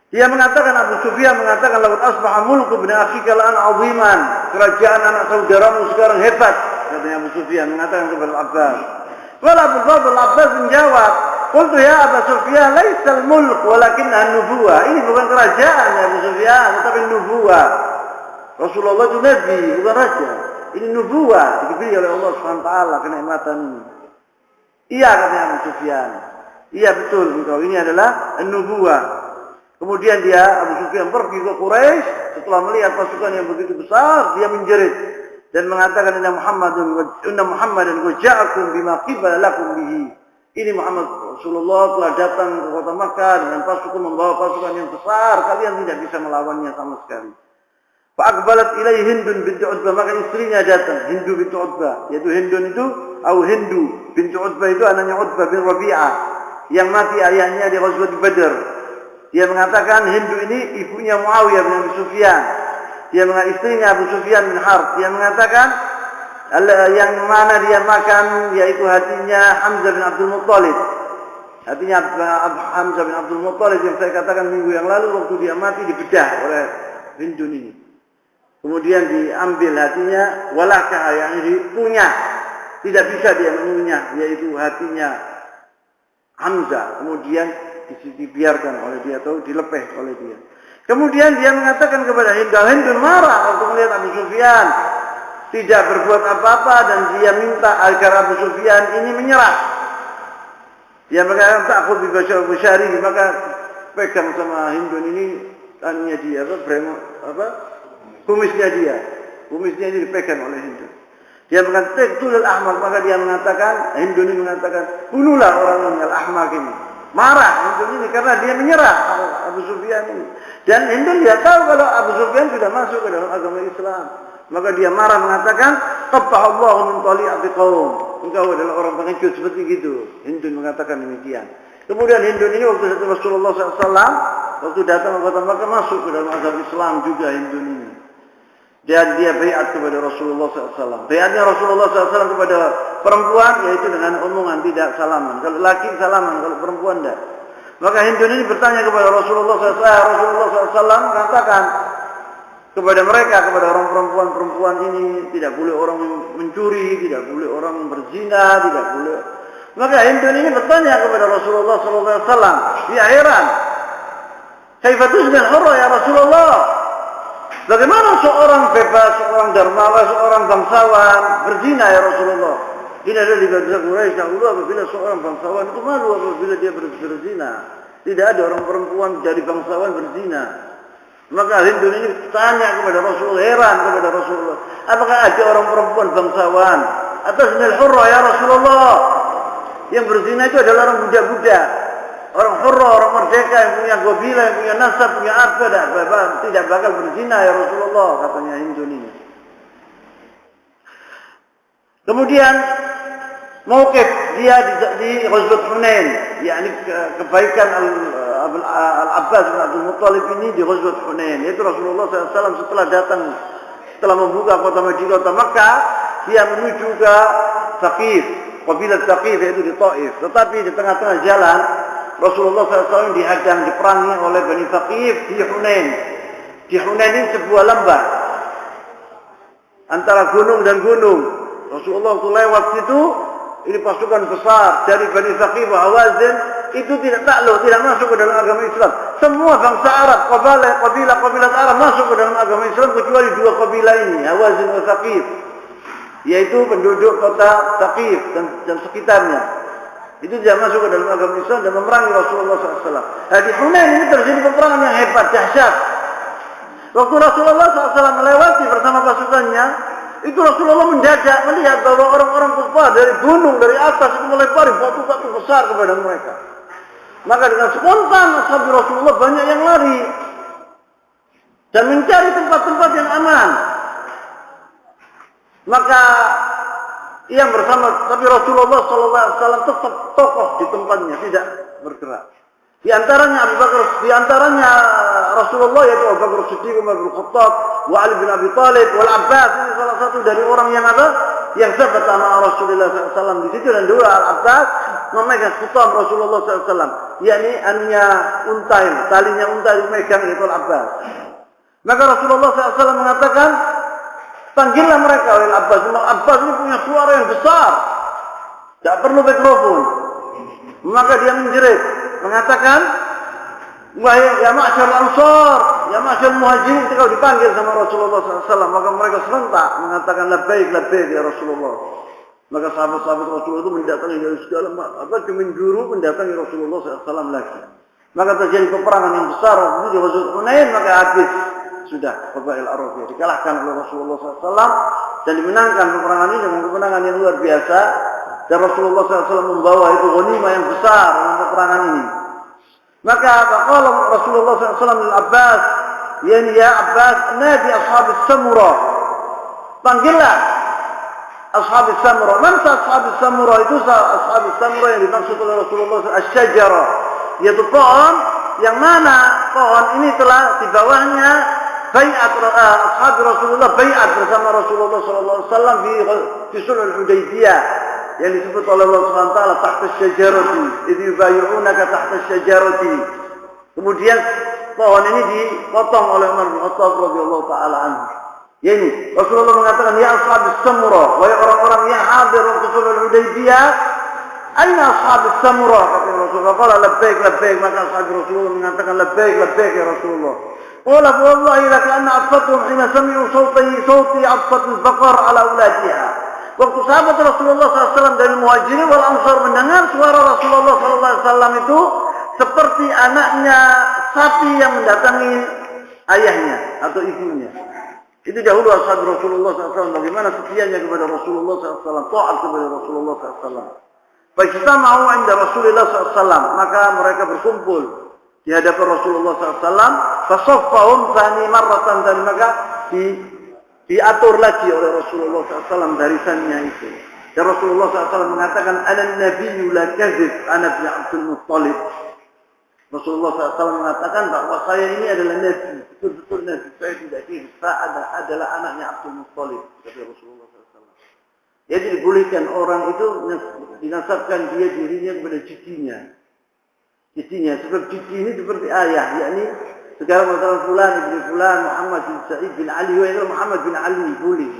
dia mengatakan, Abu Sufyan mengatakan, "Laqad asbaha mulku ibn akhika al-an 'aziman." Kerajaan anak saudaramu sekarang hebat, katanya Abu Sufyan mengatakan kepada Abbas. Qala Abu Fadl, Abbas menjawab, "Qultu ya Abu Sufyan, laisa al-mulk walakinnaha an-nubuwah." Ini bukan kerajaan ya Abu Sufyan, tetapi nubuwah. Rasulullah itu nabi, bukan raja. Ini nubuwah, diberi oleh Allah SWT kenikmatan ini. Iya, katanya Abu Sufyan. Iya betul engkau, ini adalah an-nubuwah. Kemudian Abu Sufyan pergi ke Quraisy, setelah melihat pasukan yang begitu besar, dia menjerit dan mengatakan, inna Muhammadan qad ja'akum bima qibala lakum bihi." Ini Muhammad Rasulullah telah datang ke kota Makkah dengan pasukan, membawa pasukan yang besar, kalian tidak bisa melawannya sama sekali. Fa aqbalat ilaihi Hindun binti Utbah, maka istrinya datang, Hindu binti Utbah, yaitu Hindun itu Hindu binti Utbah itu anaknya Utbah bin Rabi'ah yang mati ayahnya di Ghazwat Badar. Dia mengatakan Hindu ini ibunya Muawiyah bin Abi Sufyan. Dia mengatakan istrinya Abu Sufyan bin Harb. Dia mengatakan yang mana dia makan, yaitu hatinya Hamzah bin Abdul Muttalib. Hatinya Hamzah bin Abdul Muttalib yang saya katakan minggu yang lalu, waktu dia mati dibedah oleh Hindun ini. Kemudian diambil hatinya, walakah yang dipunya. Tidak bisa dia mengunyah, yaitu hatinya Hamzah. Kemudian dibiarkan oleh dia atau dilepeh oleh dia. Kemudian dia mengatakan kepada Hindun marah waktu melihat Abu Sufyan tidak berbuat apa-apa, dan dia minta agar Abu Sufyan ini menyerah. Dia mengatakan takut bibasyari, maka pegang sama Hindun ini tangannya dia, kumisnya ini dipegang oleh Hindun. Dia mengatakan taqtulul ahmaq, maka dia mengatakan, Hindun ini mengatakan, bunuhlah orang ini al-ahmaq ini. Marah Hindun ini karena dia menyerah Abu Sufyan ini. Dan Hindun dia tahu kalau Abu Sufyan sudah masuk ke dalam agama Islam. Maka dia marah mengatakan, "Qabbahullahu min tali'ati qaum." Engkau adalah orang pengecut seperti gitu. Hindun mengatakan demikian. Kemudian Hindun ini waktu Rasulullah SAW waktu datang ke kota Makkah masuk ke dalam agama Islam juga Hindun ini. Dan dia baiat kepada Rasulullah SAW. Baiatnya Rasulullah SAW kepada perempuan yaitu dengan omongan, tidak salaman. Kalau laki salaman, kalau perempuan tidak. Maka Hindun ini bertanya kepada Rasulullah SAW. Rasulullah SAW mengatakan kepada mereka, kepada orang perempuan ini, tidak boleh orang mencuri, tidak boleh orang berzina, tidak boleh. Maka Hindun ini bertanya kepada Rasulullah SAW. Dia heran. Kaifa tusbih hurra ya Rasulullah? Bagaimana seorang bebas, seorang dermawan, seorang bangsawan berzina ya Rasulullah? Ini adalah di bangsa Quraisy dahulu apabila seorang bangsawan itu malu apabila dia berzina. Tidak ada orang perempuan dari bangsawan berzina. Maka Hindun ini tanya kepada Rasulullah, heran kepada Rasulullah. Apakah ada orang perempuan bangsawan atas nil hurra ya Rasulullah? Yang berzina itu adalah orang budak-budak. Orang hurra, orang merdeka yang punya gobila, yang punya nasab, punya apa, tidak bakal berzina ya Rasulullah, katanya Hindun ini. Kemudian mauqif dia di Ghazwat Hunain, yakni kebaikan Al-Abbas bin Abdul Muttalib ini di Ghazwat Hunain. Yaitu Rasulullah SAW setelah membuka kota Madinah, kota Makkah, dia menuju ke Thaqif, kabilah Thaqif yaitu di Taif. Tetapi di tengah-tengah jalan Rasulullah SAW dihadang, diperangi oleh Bani Thaqif di Hunain. Di Hunain ini sebuah lembah antara gunung dan gunung. Rasulullah itu lewat situ. Ini pasukan besar dari Bani Thaqif wa Hawazin itu tidak takluk, tidak masuk ke dalam agama Islam. Semua bangsa Arab, kabilah Arab masuk ke dalam agama Islam kecuali dua kabilah ini, Hawazin wa Thaqif, yaitu penduduk kota Thaqif dan sekitarnya. Itu tidak masuk ke dalam agama Islam dan memerangi Rasulullah SAW. Nah, di Hunain ini terjadi peperangan yang hebat, dahsyat. Waktu Rasulullah SAW melewati bersama pasukannya, itu Rasulullah mendadak melihat bahwa orang-orang kufar dari gunung, dari atas itu melempari batu-batu besar kepada mereka. Maka dengan spontan sahabat Rasulullah banyak yang lari dan mencari tempat-tempat yang aman. Maka yang bersama, tapi Rasulullah SAW tetap kokoh di tempatnya, tidak bergerak. Di antaranya Rasulullah yaitu Abu Bakar Siddiq, Umar bin Khattab, wa Ali bin Abi Thalib, wal Abbas. Ini salah satu dari orang yang yang sahabat sama Rasulullah SAW di situ, dan dua Al-Abbas memegang khutam Rasulullah SAW, yakni anunya unta, talinya unta dimegang itu Al-Abbas. Maka Rasulullah SAW mengatakan, panggillah mereka oleh Al-Abbas. Al-Abbas ini punya suara yang besar, tidak perlu mikrofon. Maka dia menjerit, mengatakan, wahai ya ma'syar Ansar, ya ma'syar Muhajirin. Kalau dipanggil sama Rasulullah SAW, maka mereka serentak mengatakan labbaik, labbaik ya Rasulullah. Maka sahabat-sahabat Rasulullah itu mendatangi dari segala penjuru, mendatangi Rasulullah SAW lagi. Maka terjadi peperangan yang besar waktu itu di Ghazwat Hunain, maka habis sudah Qabail Arab dikalahkan oleh Rasulullah SAW dan dimenangkan peperangan ini dengan kemenangan yang luar biasa. Dan Rasulullah SAW membawa itu ghanimah yang besar dalam peperangan ini. Maka kalau Rasulullah SAW Al-Abbas, ya Abbas, nadi ashabis samura, panggillah ashabis samura. Mana ashabis samura? Itu ashabis samura yang dimaksud oleh Rasulullah SAW, asy-syajarah, yaitu pohon yang mana pohon ini telah di bawahnya bai'at ashab Rasulullah, bai'at bersama Rasulullah SAW di Sulhul Hudaybiyah, yang disebut oleh Allah Subhanahu wa taala tahta syajarati, idh yubayyi'unaka tahta syajarati. Kemudian pohon ini dipotong oleh Umar bin Khattab radhiyallahu taala anhu. Ya ini Rasulullah mengatakan, ya ashabis samura, wahai orang-orang yang hadir waktu Sulhul Hudaybiyah, aina ashabis samura, kata Rasulullah. Qala labbaik, labbaik. Maka ashab Rasulullah mengatakan labbaik, labbaik ya Rasulullah. Qala wallahi lakanna atfatuhum hina sami'u sawti atfatul baqar ala uladiha. Waktu sahabat Rasulullah SAW dari Muhajirin wal Ansar mendengar suara Rasulullah SAW itu seperti anaknya sapi yang mendatangi ayahnya atau ibunya. Itu dahulu ashab Rasulullah SAW, bagaimana setianya kepada Rasulullah SAW, taat kepada Rasulullah SAW. Fajtama'u 'inda Rasulullah SAW, maka mereka berkumpul di hadapan Rasulullah SAW. Fasaffahum tsani marratan, dan maka diatur lagi oleh Rasulullah SAW barisannya itu. Dan Rasulullah SAW mengatakan, ana nabiyyu la kadzib, ana bin Abdul Muttalib. Rasulullah SAW mengatakan bahwa saya ini adalah nabi, betul-betul nabi, saya tidak kira, saya adalah anaknya Abdul Muttalib, kata Rasulullah SAW. Jadi dibolehkan orang itu dinasabkan dia dirinya kepada cicinya. Cicinya, sebab cici ini seperti ayah, yakni sekarang masalah fulan ibn fulan Muhammad bin Sa'id bin Ali, wa Muhammad bin Ali boleh.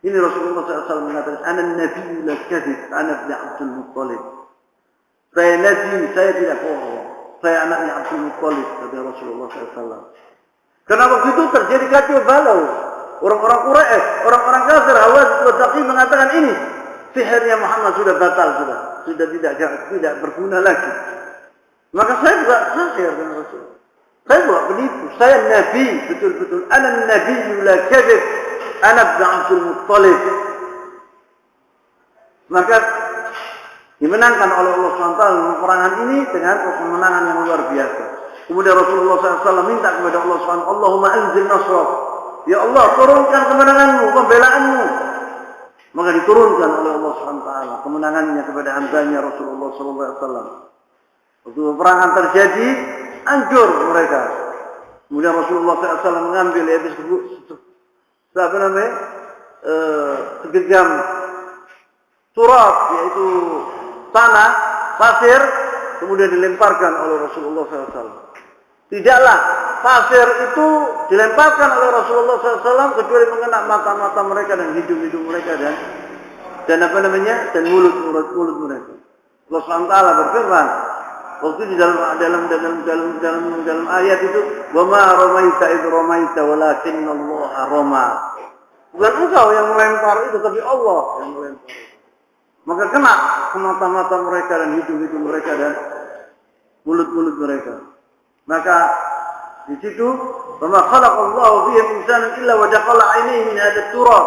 Ini Rasulullah SAW mengatakan, ana nabiyyu la kadzib, ana bin Abdul Muttalib. Saya nabi, saya tidak bohong. Saya anaknya Abdul Muttalib, kata Rasulullah SAW. Karena waktu itu terjadi kacau balau. Orang-orang Quraisy, orang-orang kafir, Hawaz wa Thaqif mengatakan ini sihirnya Muhammad sudah batal, sudah tidak berguna lagi. Maka saya juga sihir dengan Rasul. Saya bukan penipu, saya nabi, betul-betul. Ana nabiyyu la kadhib, ana ibn Abdul Muttalib. Maka dimenangkan oleh Allah SWT peperangan ini dengan kemenangan yang luar biasa. Kemudian Rasulullah SAW minta kepada Allah SWT, Allahumma anzil nasrak. Ya Allah, turunkan kemenanganmu, pembelaanmu. Maka diturunkan oleh Allah SWT kemenangannya kepada hambanya Rasulullah SAW. Waktu peperangan terjadi, hancur mereka. Kemudian Rasulullah SAW mengambil segegam turab, yaitu tanah, pasir, kemudian dilemparkan oleh Rasulullah SAW. Tidaklah pasir itu dilemparkan oleh Rasulullah SAW kecuali mengenai mata-mata mereka dan hidung-hidung mereka dan mulut mereka. Allah SWT berfirman waktu di dalam ayat itu, wa ma ramaita id ramaita walakinna Allah rama. Bukan engkau yang melempar itu, tapi Allah yang melempar. Maka kena ke mata-mata mereka dan hidung-hidung mereka dan mulut-mulut mereka. Maka di situ, "Wa khalaqallahu bihim insanan illa wa jaqala 'ainaihi min hadha turab."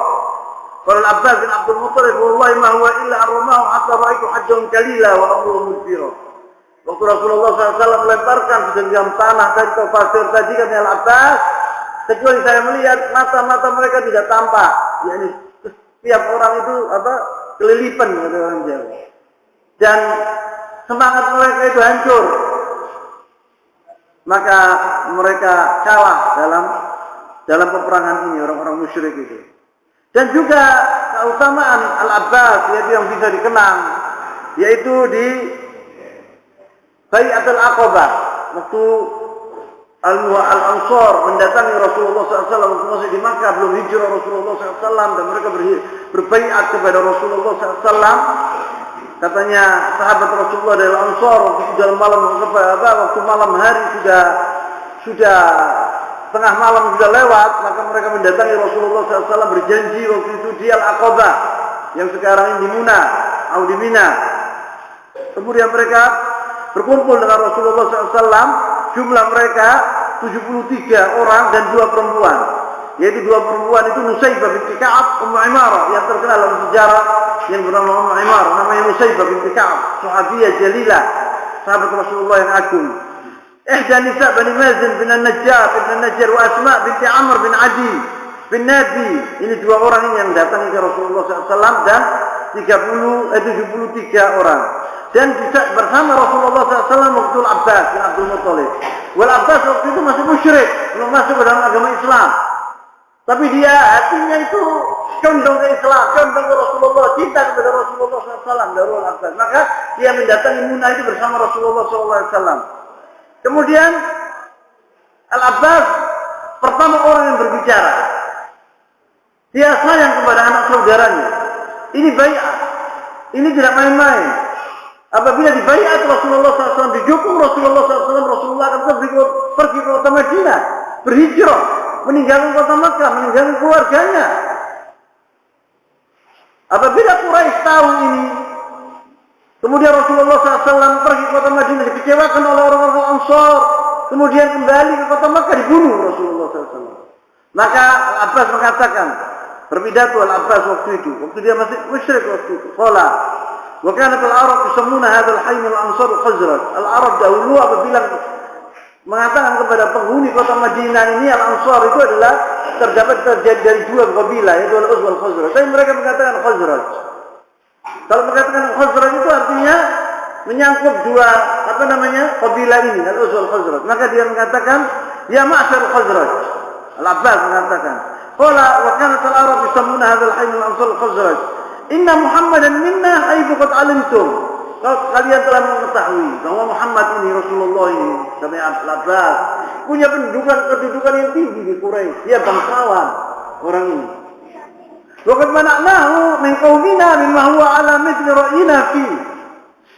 Qala Al-Abbas bin Abdul Muttalib, "Wallahi ma huwa illa armahu hatta ra'aytu hajjan kalila wa amruhu mudbira." Waktu Rasulullah SAW melemparkan segenggam tanah tadi atau pasir tadi, kata Al-Abbas, kecuali saya melihat mata-mata mereka tidak tampak. Yani setiap orang itu kelilipan, kata orang Jawa. Dan semangat mereka itu hancur. Maka mereka kalah dalam peperangan ini, orang-orang musyrik itu. Dan juga keutamaan Al-Abbas, yaitu yang bisa dikenang, yaitu di Bai'atul Aqabah, waktu Al-Ansar mendatangi Rasulullah SAW waktu masih di Makkah, belum hijrah Rasulullah SAW, dan mereka berbaiat kepada Rasulullah SAW. Katanya sahabat Rasulullah dari Al-Ansar waktu dalam malam, waktu malam hari sudah tengah malam sudah lewat, maka mereka mendatangi Rasulullah SAW berjanji waktu itu di Al-Aqabah yang sekarang ini di Muna atau di Mina. Kemudian mereka berkumpul dengan Rasulullah SAW, jumlah mereka 73 orang dan 2 perempuan. Yaitu 2 perempuan itu Nusaybah binti Ka'ab, Ummu Imarah, yang terkenal dalam sejarah yang bernama Ummu Imarah, namanya Nusaybah binti Ka'ab, sahabiyah jalilah, sahabat Rasulullah yang agung. Ihda nisa Bani Mazin bin An-Najjar, Ibn An-Najjar, wa Asma binti Amr bin Adi bin Nabi. Ini 2 orang ini yang datang ke Rasulullah SAW dan 73 orang. Dan bisa bersama Rasulullah SAW waktu Al-Abbas bin Abdul Muttalib. Al-Abbas waktu itu masih musyrik, belum masuk ke dalam agama Islam. Tapi dia hatinya itu condong ke Islam, condong ke Rasulullah, cinta kepada Rasulullah SAW dari Al-Abbas. Maka dia mendatangi Muna itu bersama Rasulullah SAW. Kemudian Al-Abbas pertama orang yang berbicara. Dia sayang kepada anak saudaranya. Ini bai'ah. Ini tidak main-main. Apabila dibaiat Rasulullah SAW, didukung Rasulullah SAW, Rasulullah akan pergi ke kota Madinah, berhijrah, meninggalkan kota Makkah, meninggalkan keluarganya. Apabila Quraisy tahu ini, kemudian Rasulullah SAW pergi ke kota Madinah, dikecewakan oleh orang-orang Ansar, kemudian kembali ke kota Makkah, dibunuh Rasulullah SAW. Maka Al-Abbas mengatakan, berpidato Al-Abbas waktu dia masih musyrik waktu itu, qala wa kanat al-Arab yusammuna hadzal hayy al-Ansar al-Khazraj. Al-Arab dahulu apabila mengatakan kepada penghuni kota Madinah ini Al-Ansar itu adalah terjadi dari 2 kabilah, yaitu Al-Aus wal Khazraj. Tapi mereka mengatakan Khazraj. Kalau mengatakan Khazraj itu artinya menyangkut 2 kabilah ini, Al-Aus wal Khazraj. Maka dia mengatakan ya ma'syar Khazraj. Al-Abbas mengatakan qala wa kanat al-Arab yusammuna hadzal hayy al-Ansar al-Khazraj. Inna Muhammadan minna haitsu qad alimtum. Kalian telah mengetahui bahwa Muhammad ini, Rasulullah ini, namanya Al-Abbas, punya kedudukan yang tinggi di Quraisy. Dia bangsawan orang ini. Wa qad mana'nahu min qaumina mimma huwa ala mithli ra'yina fi.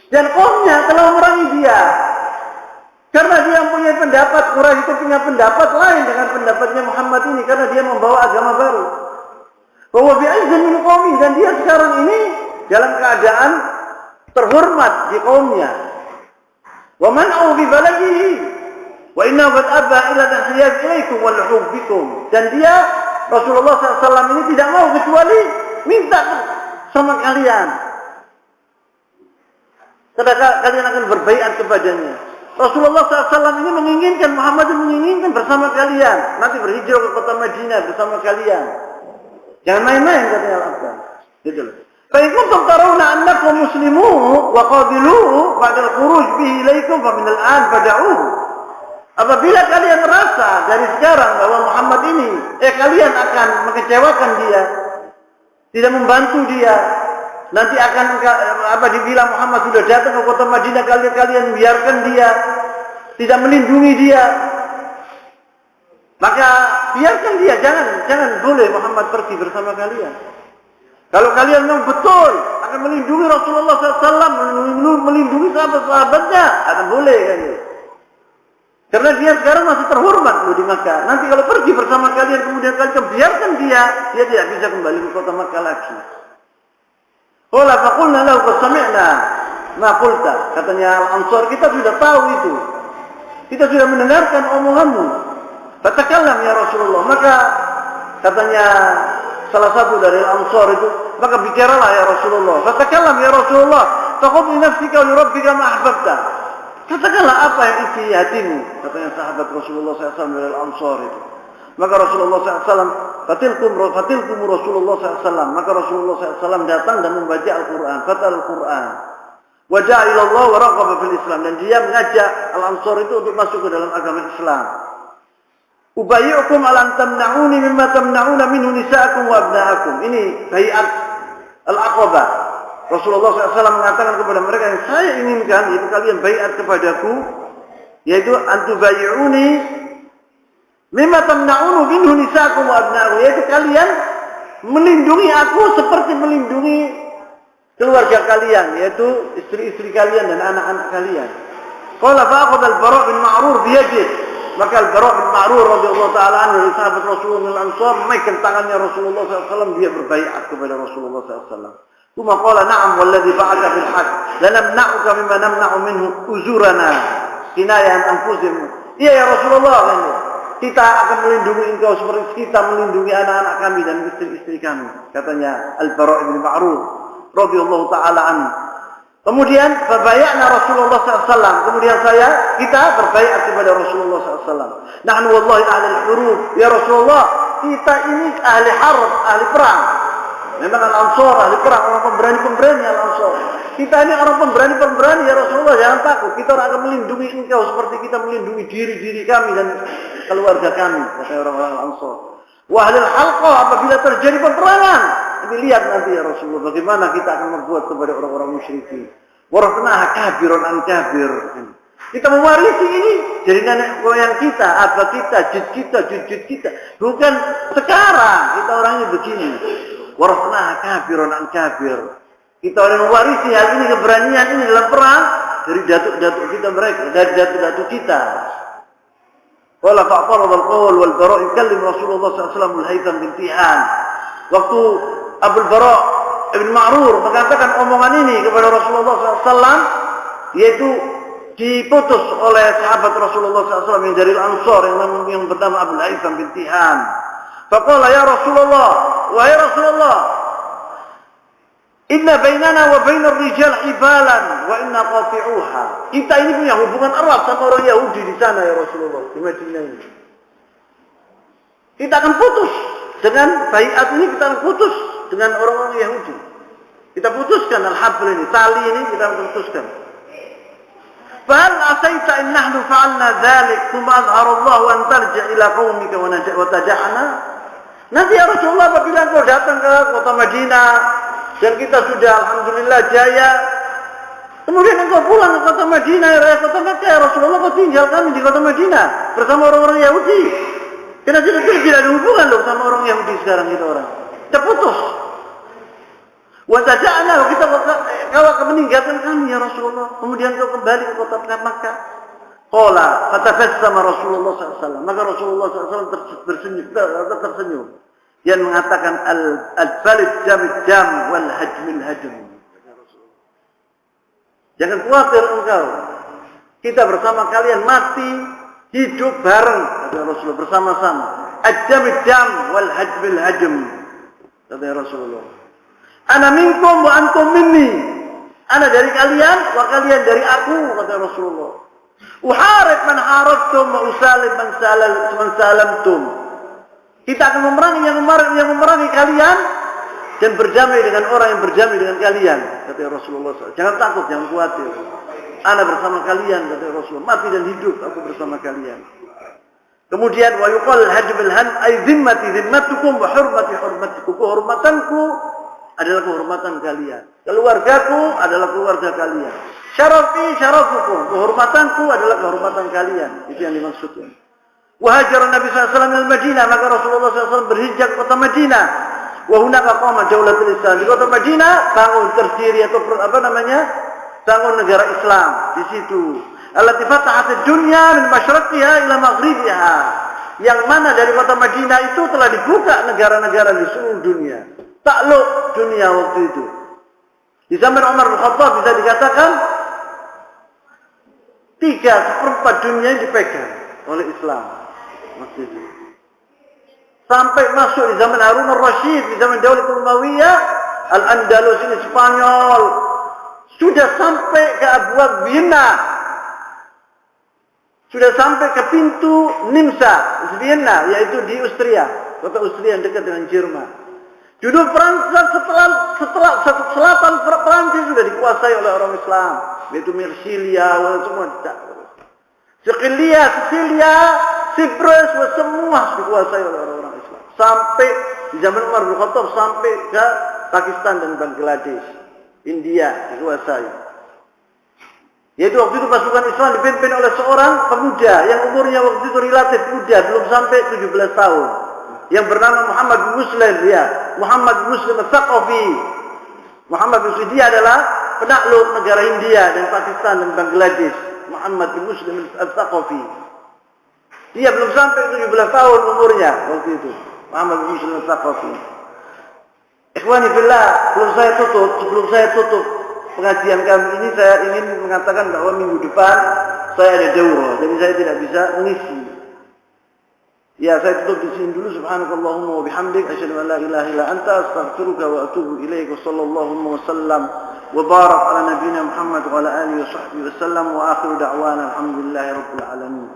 Dan kaumnya telah memerangi dia Karena dia punya pendapat, Quraisy itu punya pendapat lain dengan pendapatnya Muhammad ini, karena dia membawa agama baru. Bahwa bi'azzin min qaumi, dan dia sekarang ini dalam keadaan terhormat di kaumnya. Wa man'u bi baladihi wa inna qad abba ila tahyiyat ilaikum wal hubbikum. Dan dia Rasulullah SAW ini tidak mau kecuali minta sama kalian. Karena kalian akan berbaiat kepadanya. Rasulullah SAW ini menginginkan, Muhammad menginginkan bersama kalian. Nanti berhijrah ke kota Madinah bersama kalian. Jangan main-main katanya Al-Quran. Gitu loh. Fa in kuntum tarawna annakum muslimun wa qabiluhu ba'da al-khuruj bihi ilaikum fa min al-an fad'uhu. Apabila kalian merasa dari sekarang bahwa Muhammad ini kalian akan mengecewakan dia, tidak membantu dia, nanti akan dibilang Muhammad sudah datang ke kota Madinah, kalian biarkan dia, tidak melindungi dia, maka biarkan dia, jangan boleh Muhammad pergi bersama kalian. Kalau kalian memang betul akan melindungi Rasulullah SAW, melindungi sahabat-sahabatnya, akan boleh kalian. Karena dia sekarang masih terhormat loh di Makkah. Nanti kalau pergi bersama kalian, kemudian kalian biarkan dia tidak bisa kembali ke kota Makkah lagi. Qala faqulna lahu qad sami'na ma qulta. Katanya Al-Ansar, kita sudah tahu itu. Kita sudah mendengarkan omonganmu. Fatakallam ya Rasulullah. Maka katanya salah satu dari Al-Ansar itu, maka bicaralah ya Rasulullah. Fatakallam ya Rasulullah. Faqul li nafsika wa li rabbika ma ahbabta. Katakanlah apa yang isi hatimu, katanya sahabat Rasulullah SAW dari Al-Ansar itu. Maka Rasulullah SAW, fatilkum Rasulullah SAW. Maka Rasulullah SAW datang dan membaca Al-Quran, fatal Al-Quran. Waja'a ilallah wa raqaba fil Islam. Dan dia mengajak Al-Ansar itu untuk masuk ke dalam agama Islam. Ubayyukum alam tamna'uni mimma tamna'una minhu nisa'akum wa abna'akum. Ini bai'at Al-Aqabah. Rasulullah SAW mengatakan kepada mereka, yang saya inginkan yaitu kalian baiat kepadaku, yaitu antubayyuni mimma tamna'unu minhu nisa'akum wa abna'akum, yaitu kalian melindungi aku seperti melindungi keluarga kalian, yaitu istri-istri kalian dan anak-anak kalian. Qala fa'akhadha al-Bara' bin Ma'rur biyadihi. Maka al-Bara' bin Ma'rur radhiyallahu ta'ala anhu dari sahabat Rasulullah Al-Ansar memegang tangannya Rasulullah SAW, dia berbaiat kepada Rasulullah SAW. Kuma qala na'am walladzi fa'aka bil haqq lanamna'uka mimma namna'u minhu uzurana kinayan anfusihim. Iya ya Rasulullah, kita akan melindungi engkau seperti kita melindungi anak-anak kami dan istri-istri kami, katanya Al-Bara' bin Ma'rur radhiyallahu ta'ala anhu. Kemudian berbayatna Rasulullah SAW. Kemudian kita berbaiat kepada Rasulullah SAW. Nahnu wallahi ahli al-hurub. Ya Rasulullah, kita ini ahli harb, ahli perang. Memang Al-Ansar ahli perang, orang pemberani-pemberani Al-Ansar. Kita ini orang pemberani-pemberani ya Rasulullah, jangan takut. Kita akan melindungi engkau seperti kita melindungi diri-diri kami dan keluarga kami, kata orang-orang Al-Ansar. Wa ahlul halqah, apabila terjadi peperangan, ini lihat nanti ya Rasulullah bagaimana kita akan membuat kepada orang-orang musyrikin. Warathnaha kabirun an kabir. Kita mewarisi ini dari nenek moyang kita, abah kita, jujud kita. Bukan sekarang kita orangnya begini. Warathnaha kabirun an kabir. Kita orang mewarisi hal ini, keberanian ini dalam perang dari datuk-datuk kita mereka, dari datuk-datuk kita. Wala fa'tarad al-qawl wal Bara' yukallim Rasulullah sallallahu alaihi wasallam al-Haytham bin Tihan. Waktu Abul Bara' bin Ma'rur mengatakan omongan ini kepada Rasulullah SAW, yaitu diputus oleh sahabat Rasulullah SAW yang dari Al-Ansar yang bernama Abul Haytham bin Tihan. Faqala ya Rasulullah, wahai Rasulullah, inna bainana wa bainar rijal hibalan wa inna qati'uha. Kita ini punya hubungan erat sama orang Yahudi di sana ya Rasulullah, di Madinah ini. Kita akan putus dengan baiat ini, kita akan putus dengan orang-orang Yahudi. Kita putuskan al-habl ini, tali ini kita putuskan. Fahal asaita in nahnu fa'alna dhalik thumma azhara Allah an tarji' ila qaumika wa taja'na. Nanti ya Rasulullah, apabila engkau datang ke kota Madinah dan kita sudah alhamdulillah jaya, kemudian engkau pulang ke kota Madinah, ya kota Makkah, ya Rasulullah, kau tinggal kami di kota Madinah bersama orang-orang Yahudi. Karena tidak ada hubungan loh sama orang Yahudi sekarang itu orang. Kita putus. Wataja'na, kau akan meninggalkan kami ya Rasulullah. Kemudian kau kembali ke kota Makkah. Qala fatabassama Rasulullah SAW. Maka Rasulullah SAW tersenyum. Yang mengatakan al-balid jamid jam wal hajmil hajm. Jangan khawatir engkau. Kita bersama kalian mati, hidup bareng, kata Rasulullah, bersama-sama. Al-jamid jam wal hajmil hajm. Kata Rasulullah. Ana minkum wa antum minni. Ana dari kalian, wa kalian dari aku, kata Rasulullah. Uharib man harabtum wa usalim man salamtum. Kita akan memerangi yang memerangi kalian dan berdamai dengan orang yang berdamai dengan kalian, kata Rasulullah SAW. Jangan takut, jangan khawatir. Ana bersama kalian, kata Rasulullah. Mati dan hidup aku bersama kalian. Kemudian wa yuqal hajbul han ay zimmati zimmatukum wa hurmati hurmatikum. Kehormatanku adalah kehormatan kalian. Keluargaku adalah keluarga kalian. Syarafi syarafukum. Kehormatanku adalah kehormatan kalian. Itu yang dimaksudkan. Wahajara Nabi SAW al Madinah. Maka Rasulullah SAW berhijrah ke kota Madinah. Wahunaka qama daulatul Islam. Di kota Madinah bangun terdiri atau bangun negara Islam di situ. Allati fatahat dunya min masyriqiha ila maghribiha. Yang mana dari kota Madinah itu telah dibuka negara-negara di seluruh dunia. Takluk dunia waktu itu. Di zaman Umar bin Khattab bisa dikatakan 3/4 dunia yang dipegang oleh Islam waktu itu. Sampai masuk di zaman Harun al-Rashid, di zaman Daulatul Umayyah, Al-Andalus ini Spanyol, sudah sampai ke Abwab Vienna. Sudah sampai ke pintu Nimsa, Vienna, yaitu di Austria, kota Austria yang dekat dengan Jerman. Judul Prancis setelah selatan Prancis sudah dikuasai oleh orang Islam, yaitu Marsilia, semua. Sicilia, Cyprus, semua dikuasai oleh orang-orang Islam. Sampai di zaman Umar bin Khattab sampai ke Pakistan dan Bangladesh, India dikuasai. Yaitu waktu itu pasukan Islam dipimpin oleh seorang pemuda yang umurnya waktu itu relatif muda, belum sampai 17 tahun. Yang bernama Muhammad bin Muslim, ya. Muhammad bin Muslim al-Thaqafi. Muhammad bin Muslim dia adalah penakluk negara India dan Pakistan dan Bangladesh. Muhammad bin Muslim al-Thaqafi. Dia belum sampai 17 tahun umurnya waktu itu. Muhammad bin Muslim al-Thaqafi. Ikhwani fillah, sebelum saya tutup pengajian kami ini, saya ingin mengatakan bahwa minggu depan saya ada daurah, jadi saya tidak bisa mengisi. Ya, saya tutup di sini dulu. Subhanakallahumma wa bihamdik, asyhadu an la ilaha illa anta, astaghfiruka wa atubu ilaik. Wassallallahu wa sallam wa barak ala nabiyyina Muhammad wa ala alihi wa sahbihi wa sallam, wa akhiru da'wana alhamdulillahi rabbil alamin.